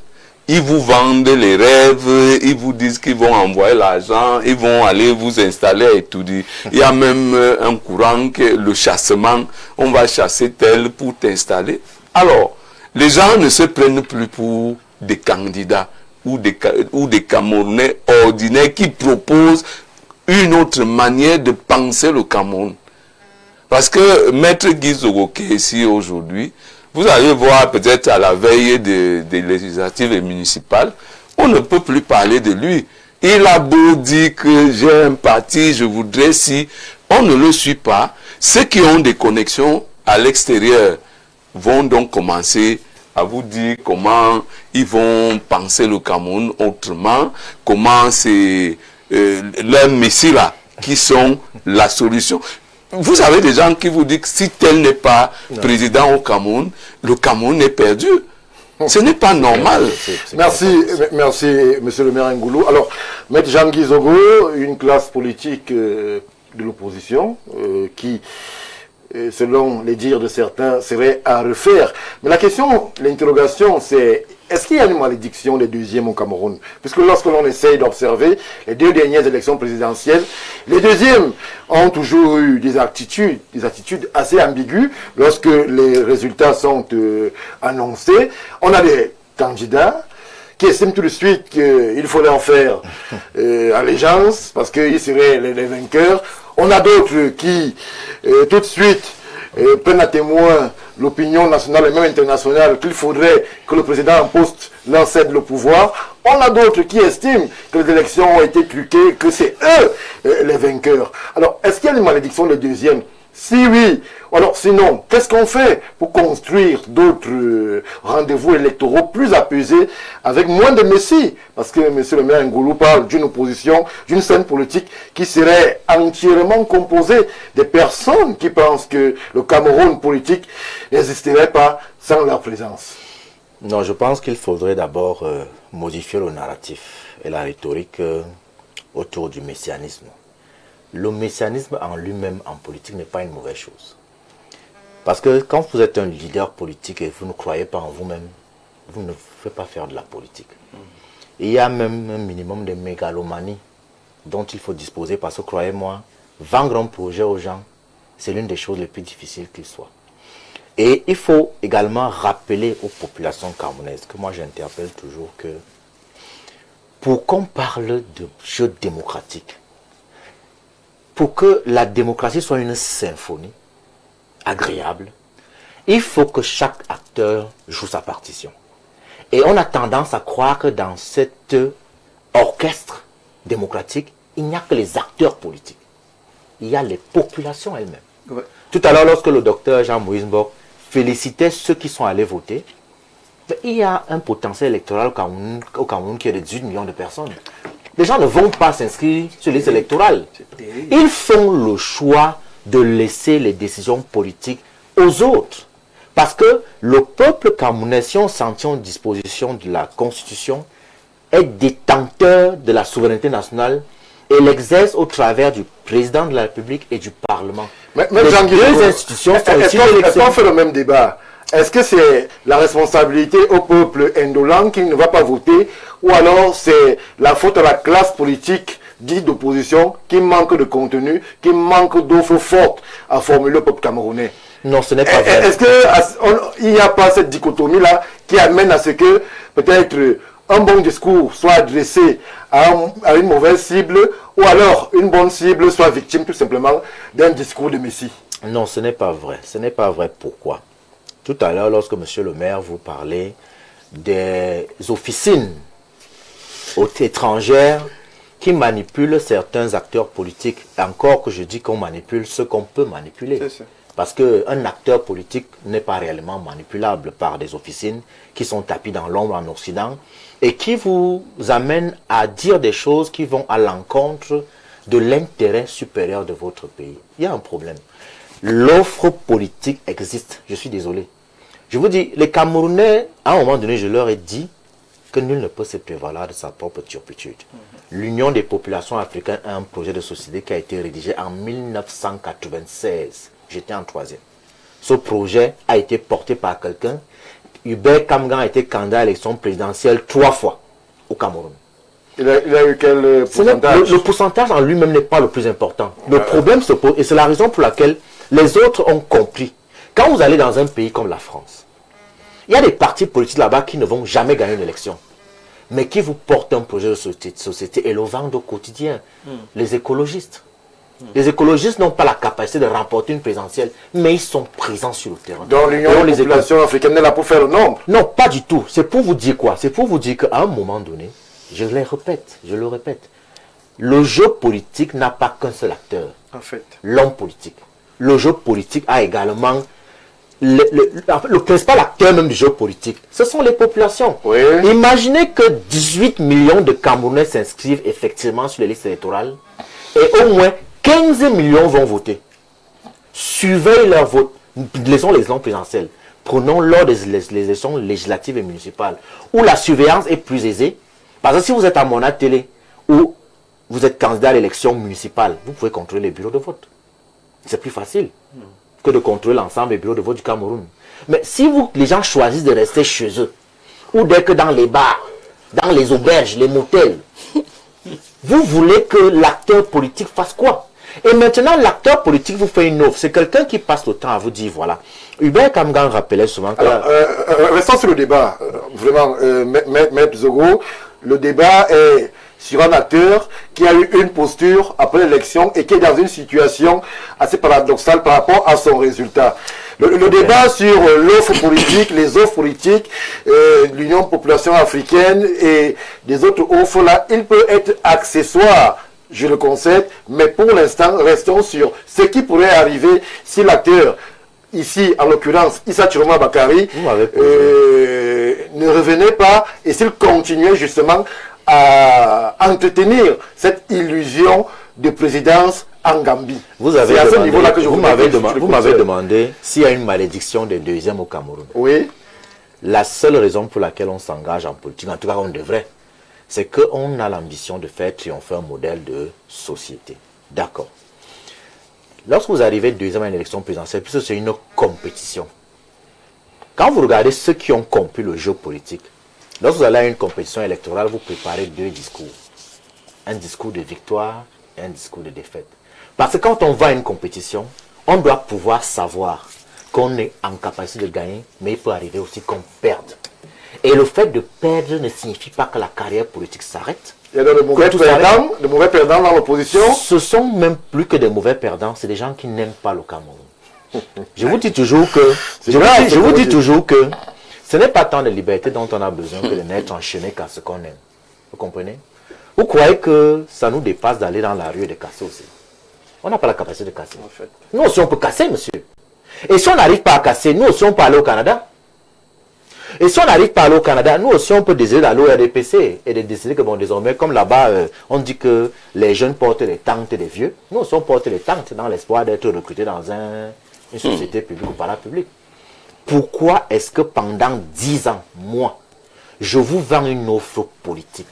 ils vous vendent les rêves, ils vous disent qu'ils vont envoyer l'argent, ils vont aller vous installer et tout dire. Il y a même un courant que le chassement, on va chasser tel pour t'installer. Alors, les gens ne se prennent plus pour des candidats ou des Camerounais ordinaires qui proposent une autre manière de penser le Cameroun. Parce que Maître Guy Zogo qui est ici aujourd'hui, vous allez voir peut-être à la veille des législatives et municipales, on ne peut plus parler de lui. Il a beau dire que j'ai un parti, je voudrais si, on ne le suit pas. Ceux qui ont des connexions à l'extérieur vont donc commencer à vous dire comment ils vont penser le Cameroun autrement, comment c'est leurs messies là qui sont la solution. Vous avez des gens qui vous disent que si tel n'est pas président au Cameroun, le Cameroun est perdu. Ce n'est pas normal. Merci, monsieur le maire Ngoulou. Alors, Maître Jean-Guy Zogo, une classe politique de l'opposition qui, selon les dires de certains, serait à refaire. Mais la question, l'interrogation, c'est est-ce qu'il y a une malédiction des deuxièmes au Cameroun? Puisque lorsque l'on essaye d'observer les 2 dernières élections présidentielles, les deuxièmes ont toujours eu des attitudes assez ambiguës lorsque les résultats sont annoncés. On a des candidats qui estiment tout de suite qu'il faut leur faire allégeance parce qu'ils seraient les vainqueurs. On a d'autres qui, tout de suite, prennent à témoin l'opinion nationale et même internationale qu'il faudrait que le président en poste leur cède le pouvoir. On a d'autres qui estiment que les élections ont été truquées, que c'est eux les vainqueurs. Alors, est-ce qu'il y a une malédiction le deuxième? Si oui, alors sinon, qu'est-ce qu'on fait pour construire d'autres rendez-vous électoraux plus apaisés, avec moins de messies? Parce que M. le maire Ngoulou parle d'une opposition, d'une scène politique qui serait entièrement composée des personnes qui pensent que le Cameroun politique n'existerait pas sans leur présence. Non, je pense qu'il faudrait d'abord modifier le narratif et la rhétorique autour du messianisme. Le messianisme en lui-même en politique n'est pas une mauvaise chose. Parce que quand vous êtes un leader politique et vous ne croyez pas en vous-même, vous ne pouvez pas faire de la politique. Il y a même un minimum de mégalomanie dont il faut disposer parce que, croyez-moi, vendre un projet aux gens, c'est l'une des choses les plus difficiles qu'il soit. Et il faut également rappeler aux populations camerounaises, que moi j'interpelle toujours, que pour qu'on parle de jeu démocratique, pour que la démocratie soit une symphonie agréable, il faut que chaque acteur joue sa partition. Et on a tendance à croire que dans cet orchestre démocratique, il n'y a que les acteurs politiques. Il y a les populations elles-mêmes. Ouais. Tout à l'heure, lorsque le docteur Jean-Moïse Mbok félicitait ceux qui sont allés voter, il y a un potentiel électoral au Cameroun qui est de 18 millions de personnes. Les gens ne vont pas s'inscrire sur les listes électorales. Ils font le choix de laisser les décisions politiques aux autres. Parce que le peuple camerounais, si on s'en tient aux dispositions de la Constitution, est détenteur de la souveraineté nationale et l'exerce au travers du président de la République et du Parlement. Mais les deux institutions sont issues de l'élection. Est-ce qu'on fait le même débat? Est-ce que c'est la responsabilité au peuple indolent qui ne va pas voter, ou alors c'est la faute à la classe politique dite d'opposition qui manque de contenu, qui manque d'offres fortes à formuler au peuple camerounais? Non, ce n'est pas vrai. Est-ce qu'il n'y a pas cette dichotomie-là qui amène à ce que peut-être un bon discours soit adressé à une mauvaise cible, ou alors une bonne cible soit victime tout simplement d'un discours de Messie? Non, ce n'est pas vrai. Ce n'est pas vrai. Pourquoi? Tout à l'heure, lorsque monsieur le maire vous parlait des officines étrangères qui manipulent certains acteurs politiques, encore que je dis qu'on manipule ce qu'on peut manipuler. Parce qu'un acteur politique n'est pas réellement manipulable par des officines qui sont tapis dans l'ombre en Occident et qui vous amènent à dire des choses qui vont à l'encontre de l'intérêt supérieur de votre pays. Il y a un problème. L'offre politique existe, je suis désolé. Je vous dis, les Camerounais, à un moment donné, je leur ai dit que nul ne peut se prévaloir de sa propre turpitude. L'Union des populations africaines a un projet de société qui a été rédigé en 1996. J'étais en 3e. Ce projet a été porté par quelqu'un. Hubert Kamgan a été candidat à l'élection présidentielle 3 fois au Cameroun. Il a eu quel pourcentage? Le pourcentage en lui-même n'est pas le plus important. Le problème se pose, et c'est la raison pour laquelle les autres ont compris. Quand vous allez dans un pays comme la France, il y a des partis politiques là-bas qui ne vont jamais gagner une élection, mais qui vous portent un projet de société et le vendent au quotidien. Les écologistes. Les écologistes n'ont pas la capacité de remporter une présidentielle, mais ils sont présents sur le terrain. Donc l'Union des populations africaines est là pour faire le nombre? Non, pas du tout. C'est pour vous dire quoi? C'est pour vous dire qu'à un moment donné, je le répète, le jeu politique n'a pas qu'un seul acteur. En fait. L'homme politique. Le jeu politique a également le principal acteur même du jeu politique. Ce sont les populations. Oui. Imaginez que 18 millions de Camerounais s'inscrivent effectivement sur les listes électorales et au moins 15 millions vont voter. Surveillez leur vote. Laissons les élections présidentielles. Prenons lors des élections législatives et municipales où la surveillance est plus aisée. Parce que si vous êtes à Mona Télé ou vous êtes candidat à l'élection municipale, vous pouvez contrôler les bureaux de vote. C'est plus facile que de contrôler l'ensemble des bureaux de vote du Cameroun. Mais si les gens choisissent de rester chez eux, ou dès que dans les bars, dans les auberges, les motels, vous voulez que l'acteur politique fasse quoi? Et maintenant, l'acteur politique vous fait une offre. C'est quelqu'un qui passe le temps à vous dire, voilà. Hubert Kamgan rappelait souvent que... Alors, restons sur le débat. Vraiment, Maître Zogo, le débat est sur un acteur qui a eu une posture après l'élection et qui est dans une situation assez paradoxale par rapport à son résultat. Le débat sur l'offre politique, les offres politiques, l'Union Population Africaine et des autres offres là, il peut être accessoire, je le concède, mais pour l'instant, restons sur ce qui pourrait arriver si l'acteur, ici en l'occurrence Issa Chiroma Bakary, ne revenait pas et s'il continuait justement à entretenir cette illusion de présidence en Gambie. C'est à ce niveau-là que vous m'avez demandé s'il y a une malédiction des deuxièmes au Cameroun. Oui. La seule raison pour laquelle on s'engage en politique, en tout cas on devrait, c'est qu'on a l'ambition de faire triompher un modèle de société. D'accord. Lorsque vous arrivez deuxième à une élection présidentielle, puisque c'est une compétition, quand vous regardez ceux qui ont compris le jeu politique, lorsque vous allez à une compétition électorale, vous préparez deux discours. Un discours de victoire et un discours de défaite. Parce que quand on va à une compétition, on doit pouvoir savoir qu'on est en capacité de gagner, mais il peut arriver aussi qu'on perde. Et le fait de perdre ne signifie pas que la carrière politique s'arrête. Il y a de mauvais perdants dans l'opposition. Ce sont même plus que des mauvais perdants, c'est des gens qui n'aiment pas le Cameroun. Je vous dis toujours que, ce n'est pas tant de liberté dont on a besoin que de n'être enchaîné qu'à ce qu'on aime. Vous comprenez? Vous croyez que ça nous dépasse d'aller dans la rue et de casser aussi? On n'a pas la capacité de casser. En fait. Nous aussi on peut casser, monsieur. Et si on n'arrive pas à casser, nous aussi on peut aller au Canada. Et si on n'arrive pas à aller au Canada, nous aussi on peut décider d'aller au RDPC et de décider que bon, désormais, comme là-bas, on dit que les jeunes portent les tentes des vieux, nous aussi on porte les tentes dans l'espoir d'être recrutés dans une société publique ou parapublique. Pourquoi est-ce que pendant 10 ans, moi, je vous vends une offre politique?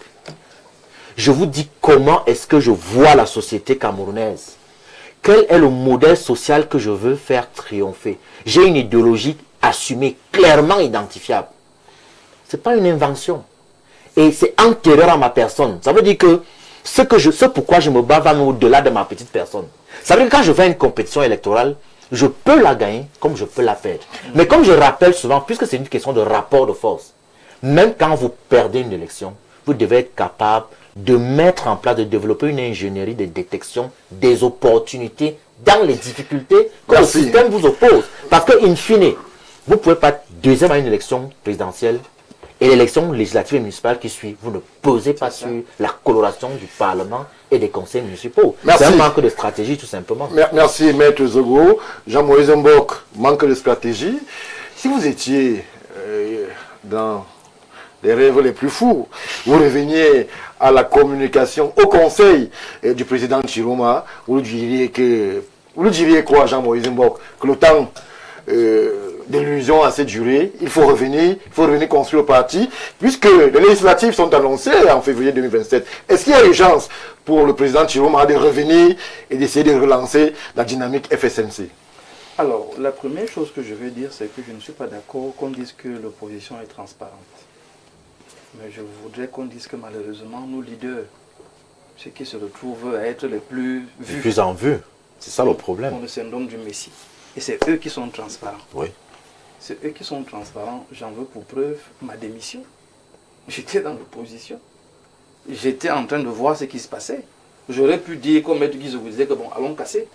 Je vous dis comment est-ce que je vois la société camerounaise. Quel est le modèle social que je veux faire triompher? J'ai une idéologie assumée, clairement identifiable. Ce n'est pas une invention. Et c'est antérieur à ma personne. Ça veut dire que ce pourquoi je me bats va au-delà de ma petite personne. Ça veut dire que quand je vais à une compétition électorale, je peux la gagner comme je peux la perdre. Mais comme je rappelle souvent, puisque c'est une question de rapport de force, même quand vous perdez une élection, vous devez être capable de mettre en place, de développer une ingénierie de détection des opportunités dans les difficultés que le système vous oppose. Parce que, in fine, vous ne pouvez pas être deuxième à une élection présidentielle et l'élection législative et municipale qui suit. Vous ne posez pas sur la coloration du Parlement et des conseils municipaux. C'est un manque de stratégie, tout simplement. Merci, Maître Zogo. Jean-Moïse Mbok, manque de stratégie. Si vous étiez dans les rêves les plus fous, vous reveniez à la communication au conseil du président Chiroma, vous lui diriez quoi, Jean-Moïse Mbok? Que le temps d'illusion a assez duré, il faut revenir construire le parti, puisque les législatives sont annoncées en février 2027. Est-ce qu'il y a urgence pour le président Chiroma de revenir et d'essayer de relancer la dynamique FSNC? Alors, la première chose que je veux dire, c'est que je ne suis pas d'accord qu'on dise que l'opposition est transparente. Mais je voudrais qu'on dise que malheureusement, nos leaders, ceux qui se retrouvent à être les plus vus, les plus en vue, c'est ça le problème. ont le syndrome du Messie. Et c'est eux qui sont transparents. Oui. C'est eux qui sont transparents. J'en veux pour preuve ma démission. J'étais dans l'opposition. J'étais en train de voir ce qui se passait. J'aurais pu dire, comme Maître Guy vous disait, que bon, allons casser.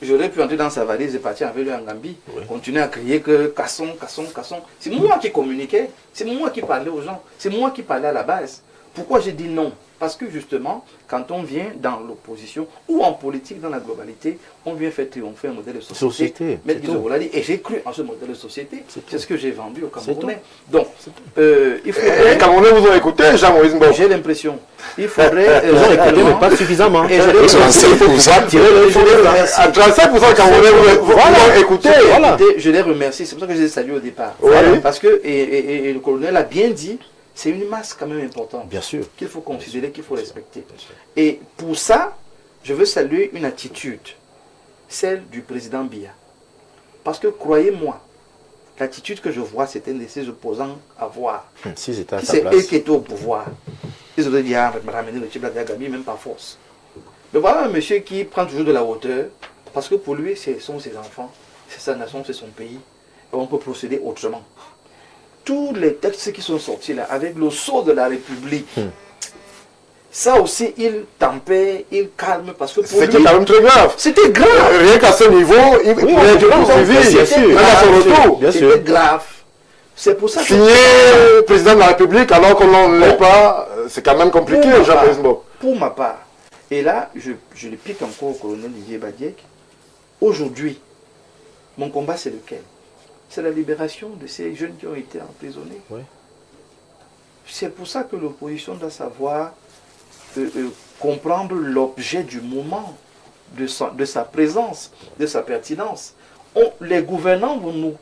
J'aurais pu entrer dans sa valise et partir avec lui en Gambie. Oui. Continuer à crier que cassons, cassons, cassons. C'est moi qui communiquais. C'est moi qui parlais aux gens. C'est moi qui parlais à la base. Pourquoi j'ai dit non? Parce que justement, quand on vient dans l'opposition ou en politique dans la globalité, on vient faire triompher un modèle de société. Et j'ai cru en ce modèle de société. C'est ce que j'ai vendu au Camerounais. Donc, il faudrait... Les Camerounais vous ont écouté, Jean-Moïse Mbok? J'ai l'impression. Il faudrait... Ils ont écouté, mais pas suffisamment. Et je les 35% des Camerounais vous ont écouté. Je les remercie. C'est pour ça que je les salue au départ. Oui. Parce que, et le colonel a bien dit, c'est une masse quand même importante. Bien sûr. Qu'il faut considérer, qu'il faut respecter. Et pour ça, je veux saluer une attitude, celle du président Biya. Parce que croyez-moi, l'attitude que je vois, c'était de ses opposants avoir. Si c'était à sa c'est place. eux qui étaient au pouvoir. Ils auraient dit, ah, me ramener le type de la Gambie, même par force. Mais voilà un monsieur qui prend toujours de la hauteur, parce que pour lui, ce sont ses enfants, c'est sa nation, c'est son pays. Et on peut procéder autrement. Tous les textes qui sont sortis là, avec le sceau de la République, Ça aussi, il tempère, il calme, parce que pour C'était lui, quand même très grave. c'était grave. Rien qu'à ce niveau, il pourrait être poursuivi. Bien sûr, Même à son retour. Bien sûr. C'était grave. C'est pour ça que... Signer président de la République alors qu'on n'en l'est pas, c'est quand même compliqué, Jean Besbo. Pour ma part, et là, je le pique encore au colonel Didier Badiek. Aujourd'hui, mon combat, c'est lequel? C'est la libération de ces jeunes qui ont été emprisonnés. Oui. C'est pour ça que l'opposition doit savoir comprendre l'objet du moment, de sa présence, de sa pertinence. Les gouvernants vont nous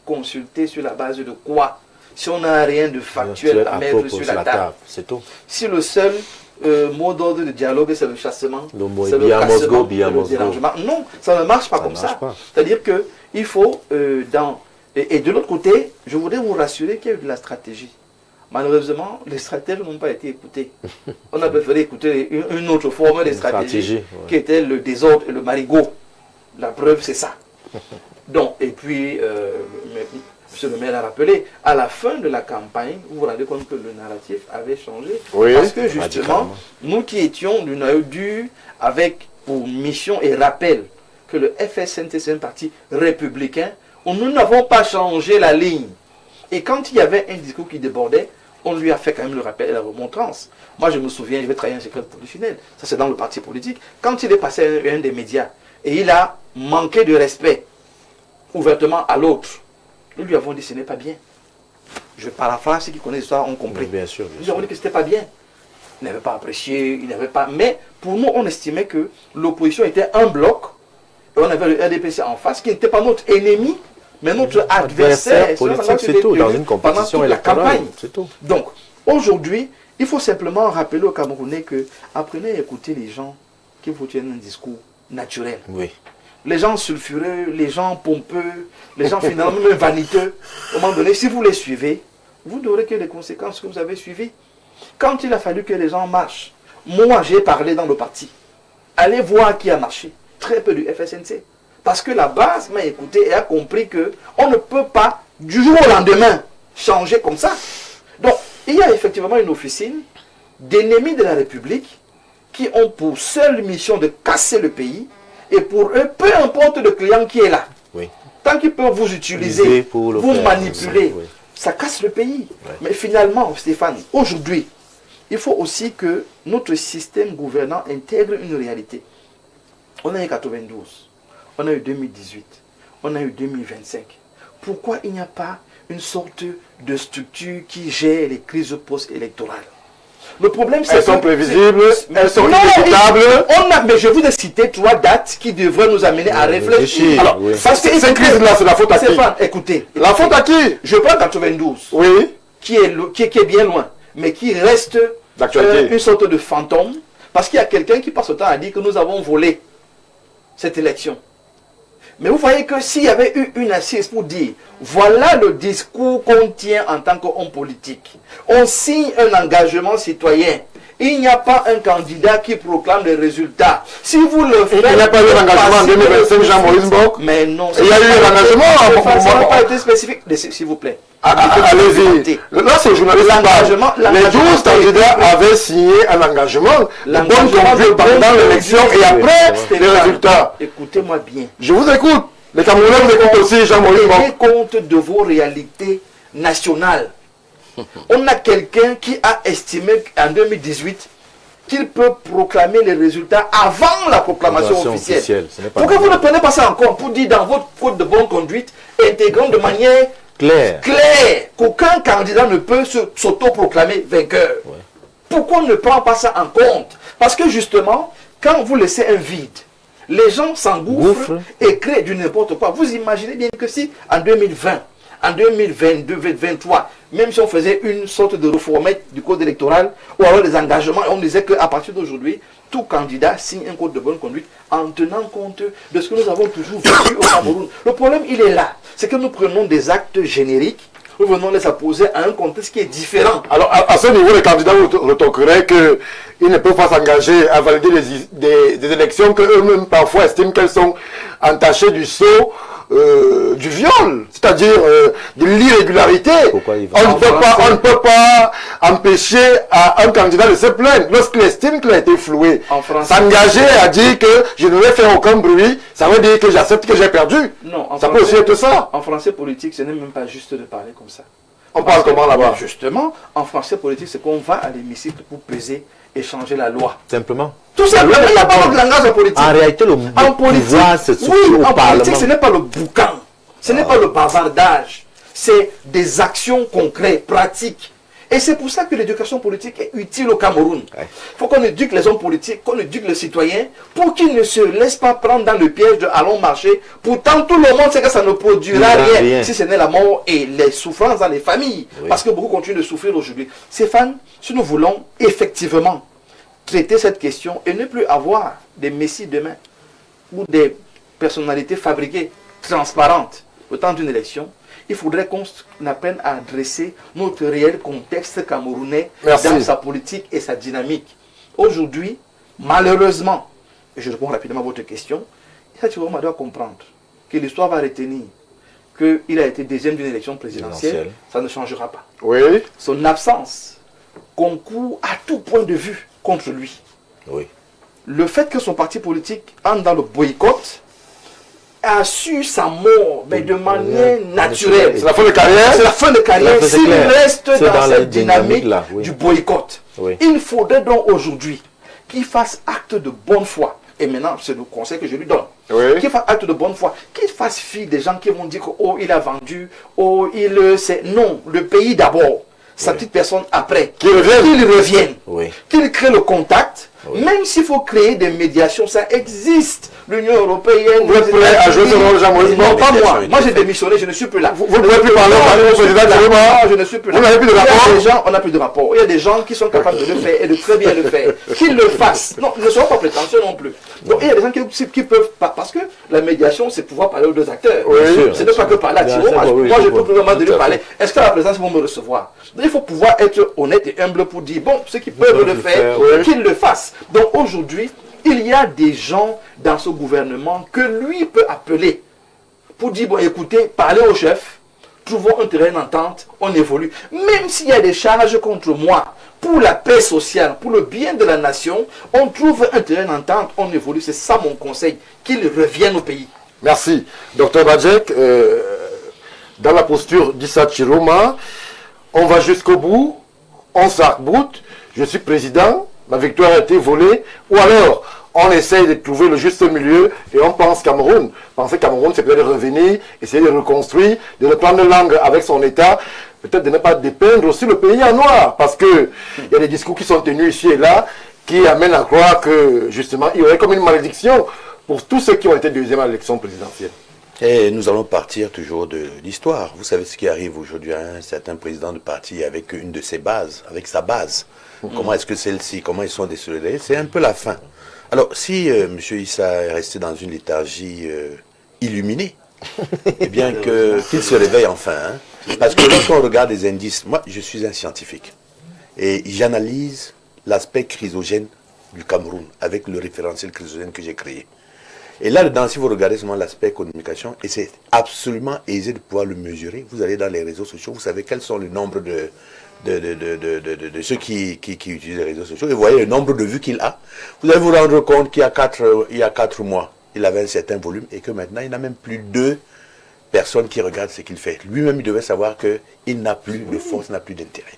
consulter sur la base de quoi? Si on n'a rien de factuel à mettre sur la table. C'est tout. Si le seul mot d'ordre de dialogue, c'est le chassement, Le mot c'est est le bien cassement, Mosgo, bien c'est le Mosgo. dérangement. Non, ça ne marche pas comme ça. C'est-à-dire qu'il faut, et de l'autre côté, je voudrais vous rassurer qu'il y a eu de la stratégie. Malheureusement, les stratèges n'ont pas été écoutés. On a préféré écouter une autre forme de stratégie, qui était le désordre et le marigot. La preuve, c'est ça. Donc, et puis, M. le maire l'a rappelé, à la fin de la campagne, vous vous rendez compte que le narratif avait changé. Oui, parce que justement, nous qui étions du noyau dur avec pour mission et rappel que le FSNT c'est un parti républicain, nous n'avons pas changé la ligne. Et quand il y avait un discours qui débordait, on lui a fait quand même le rappel et la remontrance. Moi, je me souviens, je vais travailler un secret professionnel, ça c'est dans le parti politique. Quand il est passé à un des médias et il a manqué de respect ouvertement à l'autre, nous lui avons dit ce n'est pas bien. Je paraphrase, ceux qui connaissent l'histoire ont compris. Bien sûr. Nous lui avons dit que ce n'était pas bien. Il n'avait pas apprécié, il n'avait pas. Mais pour nous, on estimait que l'opposition était un bloc. Et on avait le RDPC en face, qui n'était pas notre ennemi, mais notre adversaire politique, c'est tout, dans une compétition électorale, c'est tout. Donc, aujourd'hui, il faut simplement rappeler aux Camerounais que apprenez à écouter les gens qui vous tiennent un discours naturel. Oui. Les gens sulfureux, les gens pompeux, les gens finalement même vaniteux, à un moment donné, si vous les suivez, vous n'aurez que les conséquences que vous avez suivies. Quand il a fallu que les gens marchent, moi j'ai parlé dans le parti. Allez voir qui a marché. Très peu du FSNC. Parce que la base m'a écouté et a compris qu'on ne peut pas, du jour au lendemain, changer comme ça. Donc, il y a effectivement une officine d'ennemis de la République qui ont pour seule mission de casser le pays. Et pour eux, peu importe le client qui est là, Oui. tant qu'ils peuvent vous utiliser, pour le vous faire, manipuler, oui. ça casse le pays. Ouais. Mais finalement, Stéphane, aujourd'hui, il faut aussi que notre système gouvernant intègre une réalité. On a eu 92, on a eu 2018, on a eu 2025. Pourquoi il n'y a pas une sorte de structure qui gère les crises post-électorales? Le problème, c'est Elles sont prévisibles, elles sont inévitables. Mais je vous ai cité 3 dates qui devraient nous amener à réfléchir. Alors, parce que cette crise-là, c'est la faute à qui? Stéphane, écoutez. La faute à qui? Je prends 92, Oui. qui est bien loin, mais qui reste D'actualité. une sorte de fantôme, parce qu'il y a quelqu'un qui passe le temps à dire que nous avons volé cette élection. Mais vous voyez que s'il y avait eu une assise pour dire, voilà le discours qu'on tient en tant qu'homme politique, on signe un engagement citoyen, il n'y a pas un candidat qui proclame les résultats. Si vous le faites... Il n'y a pas eu d'engagement en 2025, Jean-Maurice Bock. Mais non. Il y a eu un engagement. Ça n'a pas été spécifique. S'il vous plaît. Allez-y. Là, c'est journaliste. Les 12 candidats avaient signé un engagement de bonne conduite pendant l'élection et après les résultats. Écoutez-moi bien. Je vous écoute. Les Camerounais vous écoutent aussi, Jean-Maurice Bock. Tenez compte de vos réalités nationales. On a quelqu'un qui a estimé en 2018 qu'il peut proclamer les résultats avant la proclamation officielle. Pourquoi vous ne prenez pas ça en compte pour dire dans votre code de bonne conduite, intégrant de manière claire qu'aucun candidat ne peut s'auto-proclamer vainqueur? Ouais. Pourquoi on ne prend pas ça en compte? Parce que justement, quand vous laissez un vide, les gens s'engouffrent et créent du n'importe quoi. Vous imaginez bien que si en 2020, en 2022, 2023, même si on faisait une sorte de réformette du code électoral, ou alors des engagements, on disait qu'à partir d'aujourd'hui, tout candidat signe un code de bonne conduite en tenant compte de ce que nous avons toujours vécu au Cameroun. Le problème, il est là. C'est que nous prenons des actes génériques, nous venons les apposer à un contexte qui est différent. Alors, à ce niveau, les candidats retoqueraient qu'ils ne peuvent pas s'engager à valider des élections qu'eux-mêmes parfois estiment qu'elles sont entachées du sceau du viol, c'est-à-dire de l'irrégularité. Pourquoi il va On ne peut pas empêcher un candidat de se plaindre lorsqu'il estime qu'il a été floué. En français. S'engager à dire que je ne vais faire aucun bruit, ça veut dire que j'accepte que j'ai perdu. Non, en Ça peut français- aussi être ça. En français politique, ce n'est même pas juste de parler comme ça. On parle comment là-bas? Justement, en français politique, c'est qu'on va à l'hémicycle pour peser et changer la loi. Simplement. Tout simplement, il n'y a pas de langage en politique. En réalité, le En politique, pouvoir se situe oui, au en Parlement. politique, ce n'est pas le boucan, ce n'est pas le bavardage, c'est des actions concrètes, pratiques. Et c'est pour ça que l'éducation politique est utile au Cameroun. Il faut qu'on éduque les hommes politiques, qu'on éduque les citoyens, pour qu'ils ne se laissent pas prendre dans le piège de allons marcher. Pourtant, tout le monde sait que ça ne produira rien, si ce n'est la mort et les souffrances dans les familles. Oui. Parce que beaucoup continuent de souffrir aujourd'hui. Stéphane, si nous voulons effectivement traiter cette question et ne plus avoir des messies demain ou des personnalités fabriquées, transparentes au temps d'une élection, il faudrait qu'on apprenne à adresser notre réel contexte camerounais Merci. dans sa politique et sa dynamique. Aujourd'hui, malheureusement, et je réponds rapidement à votre question, Issa Chiroma doit comprendre que l'histoire va retenir qu'il a été deuxième d'une élection présidentielle, ça ne changera pas. Oui. Son absence concourt à tout point de vue contre lui. Oui. Le fait que son parti politique entre dans le boycott a su sa mort, mais de manière naturelle. C'est la fin de carrière. C'est la fin de carrière C'est s'il clair. reste C'est dans dans la cette dynamique là, oui. du boycott. Oui. Il faudrait donc aujourd'hui qu'il fasse acte de bonne foi. Et maintenant, c'est le conseil que je lui donne. Oui. Qu'il fasse acte de bonne foi. Qu'il fasse fi des gens qui vont dire que, oh, il a vendu, oh, c'est... Non, le pays d'abord. Sa petite personne après. Qu'il revienne. Qu'il revienne. Oui. Qu'il crée le contact. Oui. Même s'il faut créer des médiations, ça existe. L'Union européenne. Vous êtes prêt à jouer ce rôle, Jean-Maurice? Non, pas moi. Médiation, Moi, j'ai démissionné, je ne suis plus là. Vous ne pouvez plus parler au président Chiroma. Non, je ne suis plus là. Vous n'avez plus de Il y a rapport? des gens, on n'a plus de rapport. Il y a des gens qui sont capables de le faire et de très bien le faire. Qu'ils le fassent. Non, ne soyons pas prétentieux non plus. Donc, il y a des gens qui peuvent pas. Parce que la médiation, c'est pouvoir parler aux deux acteurs. Oui. C'est ne pas que parler à Bien Thiro. sûr, oui, Moi, je je peux vois. plus vraiment de Tout lui à parler. Est-ce qu'à la présence, ils vont me recevoir? Donc, il faut pouvoir être honnête et humble pour dire, bon, ceux qui peuvent le faire, qu'ils le fassent. Donc, aujourd'hui, il y a des gens dans ce gouvernement que lui peut appeler pour dire, bon, écoutez, parlez au chef, trouvons un terrain d'entente, on évolue. Même s'il y a des charges contre moi, pour la paix sociale, pour le bien de la nation, on trouve un terrain d'entente, on évolue. C'est ça mon conseil, qu'il revienne au pays. Merci. Docteur Badjek, dans la posture d'Issa Chiroma, on va jusqu'au bout, on s'arc-boute, je suis président, ma victoire a été volée, ou alors on essaye de trouver le juste milieu et on pense Cameroun. Penser Cameroun, c'est peut-être de revenir, essayer de reconstruire, de reprendre langue avec son État, peut-être de ne pas dépeindre aussi le pays en noir, parce que il y a des discours qui sont tenus ici et là, qui amènent à croire que, justement, il y aurait comme une malédiction pour tous ceux qui ont été deuxième à l'élection présidentielle. Et nous allons partir toujours de l'histoire. Vous savez ce qui arrive aujourd'hui à un certain président de parti avec une de ses bases, avec sa base. Comment est-ce que celle-ci, comment ils sont désolés? C'est un peu la fin. Alors, si M. Issa est resté dans une léthargie illuminée, eh bien qu'il se réveille enfin. Hein. Parce que lorsqu'on regarde les indices, moi je suis un scientifique et j'analyse l'aspect chrysogène du Cameroun avec le référentiel chrysogène que j'ai créé. Et là-dedans, si vous regardez seulement l'aspect communication, et c'est absolument aisé de pouvoir le mesurer, vous allez dans les réseaux sociaux, vous savez quels sont le nombre de ceux qui utilisent les réseaux sociaux, et vous voyez le nombre de vues qu'il a. Vous allez vous rendre compte qu'il y a 4 mois, il avait un certain volume, et que maintenant, il n'a même plus 2 personnes qui regardent ce qu'il fait. Lui-même, il devait savoir qu'il n'a plus de force, n'a plus d'intérêt.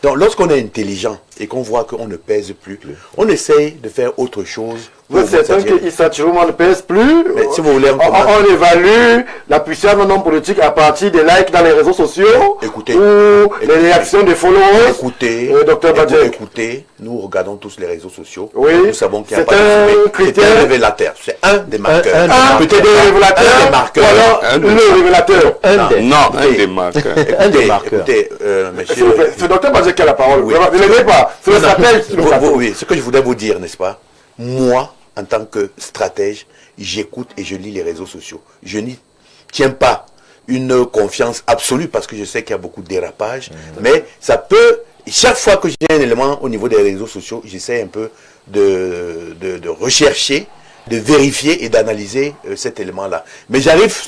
Donc, lorsqu'on est intelligent et qu'on voit qu'on ne pèse plus, on essaye de faire autre chose. Vous êtes certain que Issa Chiroma ne pèse plus? Mais si vous voulez, on évalue la puissance d'un homme politique à partir des likes dans les réseaux sociaux, Écoutez, ou les réactions des followers. Écoutez, nous regardons tous les réseaux sociaux. Oui, nous savons qu'il n'y a c'est pas de fumée. critère. C'est un révélateur. C'est un des marqueurs. Peut-être des révélateurs, un des marqueurs. ou alors le révélateur. Non, un des marqueurs. Écoutez, monsieur... C'est docteur Badjek qui a la parole. Oui. Ne l'aidez pas. C'est le stratège qui nous attend. Oui, ce que je voudrais vous dire, n'est-ce pas? Moi, en tant que stratège, j'écoute et je lis les réseaux sociaux. Je n'y tiens pas une confiance absolue parce que je sais qu'il y a beaucoup de dérapages, mais ça peut, chaque fois que j'ai un élément au niveau des réseaux sociaux, j'essaie un peu de rechercher de vérifier et d'analyser cet élément-là. Mais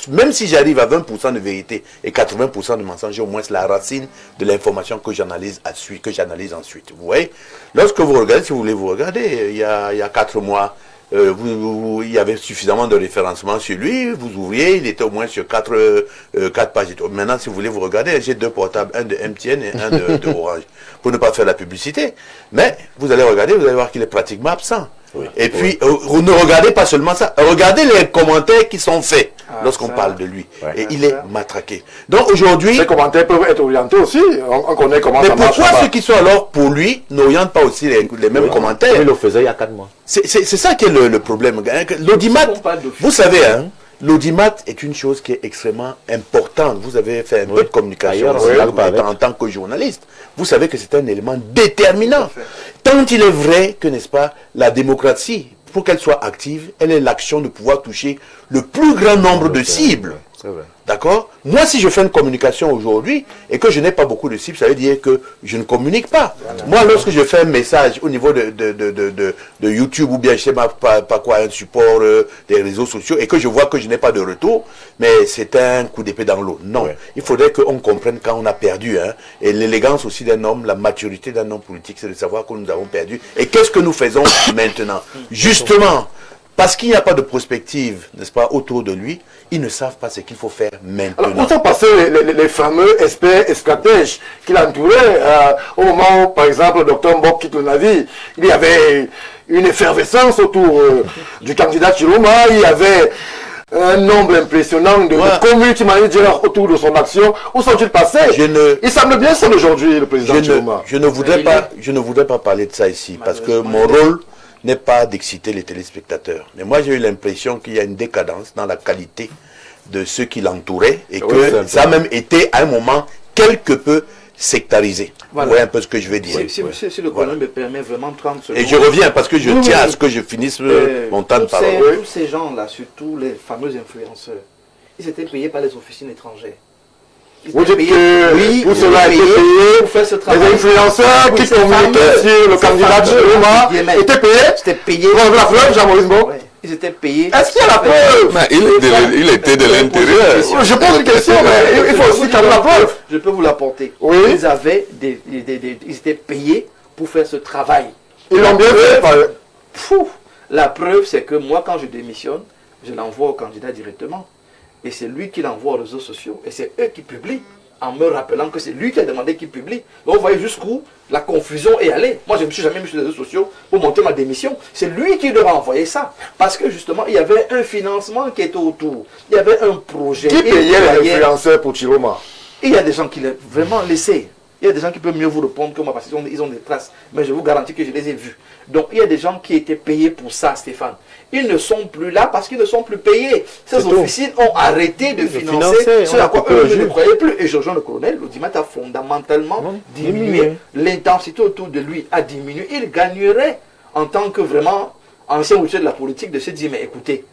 même si j'arrive à 20% de vérité et 80% de mensonge, j'ai au moins la racine de l'information que j'analyse ensuite. Vous voyez, lorsque vous regardez, si vous voulez vous regarder, il y a 4 mois, il y avait suffisamment de référencement sur lui, vous ouvriez, il était au moins sur 4 pages. Maintenant, si vous voulez vous regarder, j'ai 2 portables, un de MTN et un de Orange, pour ne pas faire la publicité. Mais vous allez regarder, vous allez voir qu'il est pratiquement absent. Oui. Et puis, ne regardez pas seulement ça, regardez les commentaires qui sont faits lorsqu'on parle de lui. Ouais. Et il est matraqué. Donc aujourd'hui... Ces commentaires peuvent être orientés aussi, on connaît comment ça marche. Mais pourquoi ceux qui sont alors pour lui n'orientent pas aussi les mêmes commentaires? Il le faisait il y a 4 mois. C'est ça qui est le problème. L'audimat, vous savez, hein, l'audimat est une chose qui est extrêmement importante. Vous avez fait un peu de communication en tant que journaliste. Vous savez que c'est un élément déterminant. Tant il est vrai que, n'est-ce pas, la démocratie, pour qu'elle soit active, elle est l'action de pouvoir toucher le plus grand nombre de cibles. C'est vrai. D'accord? Moi, si je fais une communication aujourd'hui et que je n'ai pas beaucoup de cibles, ça veut dire que je ne communique pas. Voilà. Moi, lorsque je fais un message au niveau de YouTube ou bien je sais pas quoi, un support des réseaux sociaux et que je vois que je n'ai pas de retour, mais c'est un coup d'épée dans l'eau. Non. Ouais. Il faudrait qu'on comprenne quand on a perdu. Hein. Et l'élégance aussi d'un homme, la maturité d'un homme politique, c'est de savoir que nous avons perdu. Et qu'est-ce que nous faisons maintenant? Justement, parce qu'il n'y a pas de prospective, n'est-ce pas, autour de lui, ils ne savent pas ce qu'il faut faire maintenant. Alors, où sont passés les fameux experts et stratèges qui l'entouraient au moment où, par exemple, le docteur Mbok quitte le navire? Il y avait une effervescence autour du candidat Chiroma, il y avait un nombre impressionnant de community managers autour de son action. Où sont-ils passés? Il semble bien seul aujourd'hui, le président Chiroma. Je ne voudrais pas parler de ça ici, parce que mon rôle n'est pas d'exciter les téléspectateurs. Mais moi, j'ai eu l'impression qu'il y a une décadence dans la qualité de ceux qui l'entouraient et que ça a même été, à un moment, quelque peu sectarisé. Voilà. Vous voyez un peu ce que je veux dire. Si le colonel me permet vraiment 30 secondes. Et je reviens parce que je tiens à ce que je finisse mon temps de parole. Tous ces gens-là, surtout les fameux influenceurs, ils étaient payés par les officines étrangères. Vous dites que tout cela a été payé pour faire ce travail. Les influenceurs qui communiquaient sur le candidat Chiroma étaient payés. C'était payé. Pour la preuve, Jean-Maurice Mbok. Ils étaient payés. Est-ce qu'il y a la preuve? Il était de l'intérieur. Je pose une question, mais il faut aussi qu'il y ait la preuve. Je peux vous l'apporter. Oui. Ils étaient payés pour faire ce travail. Ils l'ont bien fait. La preuve, c'est que moi, quand je démissionne, je l'envoie au candidat directement. Et c'est lui qui l'envoie aux réseaux sociaux. Et c'est eux qui publient, en me rappelant que c'est lui qui a demandé qu'il publie. Donc vous voyez jusqu'où la confusion est allée. Moi, je ne me suis jamais mis sur les réseaux sociaux pour monter ma démission. C'est lui qui devra envoyer ça. Parce que justement, il y avait un financement qui était autour. Il y avait un projet. Qui payait les influenceurs pour Chiroma? Il y a des gens qui l'ont vraiment laissé. Il y a des gens qui peuvent mieux vous répondre que moi parce qu'ils ont des traces. Mais je vous garantis que je les ai vus. Donc il y a des gens qui étaient payés pour ça, Stéphane. Ils ne sont plus là parce qu'ils ne sont plus payés. Ces officines ont arrêté de financer ce à quoi eux ne croyaient plus. Et je rejoins le colonel, l'audimat a fondamentalement diminué. L'intensité autour de lui a diminué. Il gagnerait en tant que vraiment ancien officier de la politique de se dire, mais écoutez,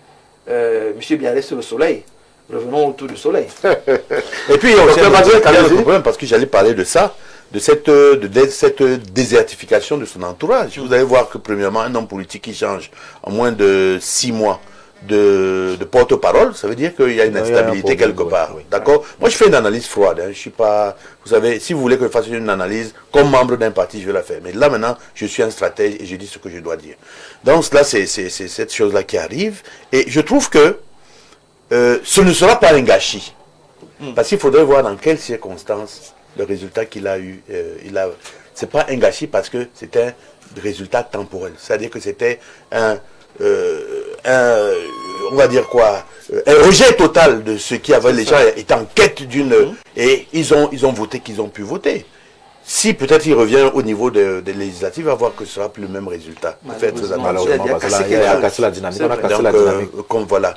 M. Biarritz sur le soleil, revenons autour du soleil. Et puis, il y a aussi un problème parce que j'allais parler de ça, de cette désertification de son entourage. Vous allez voir que, premièrement, un homme politique qui change en moins de 6 mois de porte-parole, ça veut dire qu'il y a une instabilité quelque part. D'accord? Moi, je fais une analyse froide. Hein. Je suis pas... Vous savez, si vous voulez que je fasse une analyse comme membre d'un parti, je vais la faire. Mais là, maintenant, je suis un stratège et je dis ce que je dois dire. Donc, là, c'est cette chose-là qui arrive. Et je trouve que ce ne sera pas un gâchis. Parce qu'il faudrait voir dans quelles circonstances le résultat qu'il a eu. C'est pas un gâchis parce que c'est un résultat temporel. C'est-à-dire que c'était on va dire quoi, un rejet total de ce qui avait les gens étaient en quête d'une... Et ils ont voté qu'ils ont pu voter. Si peut-être il revient au niveau des législatives, il va voir que ce sera plus le même résultat. Il a cassé la dynamique. Comme voilà.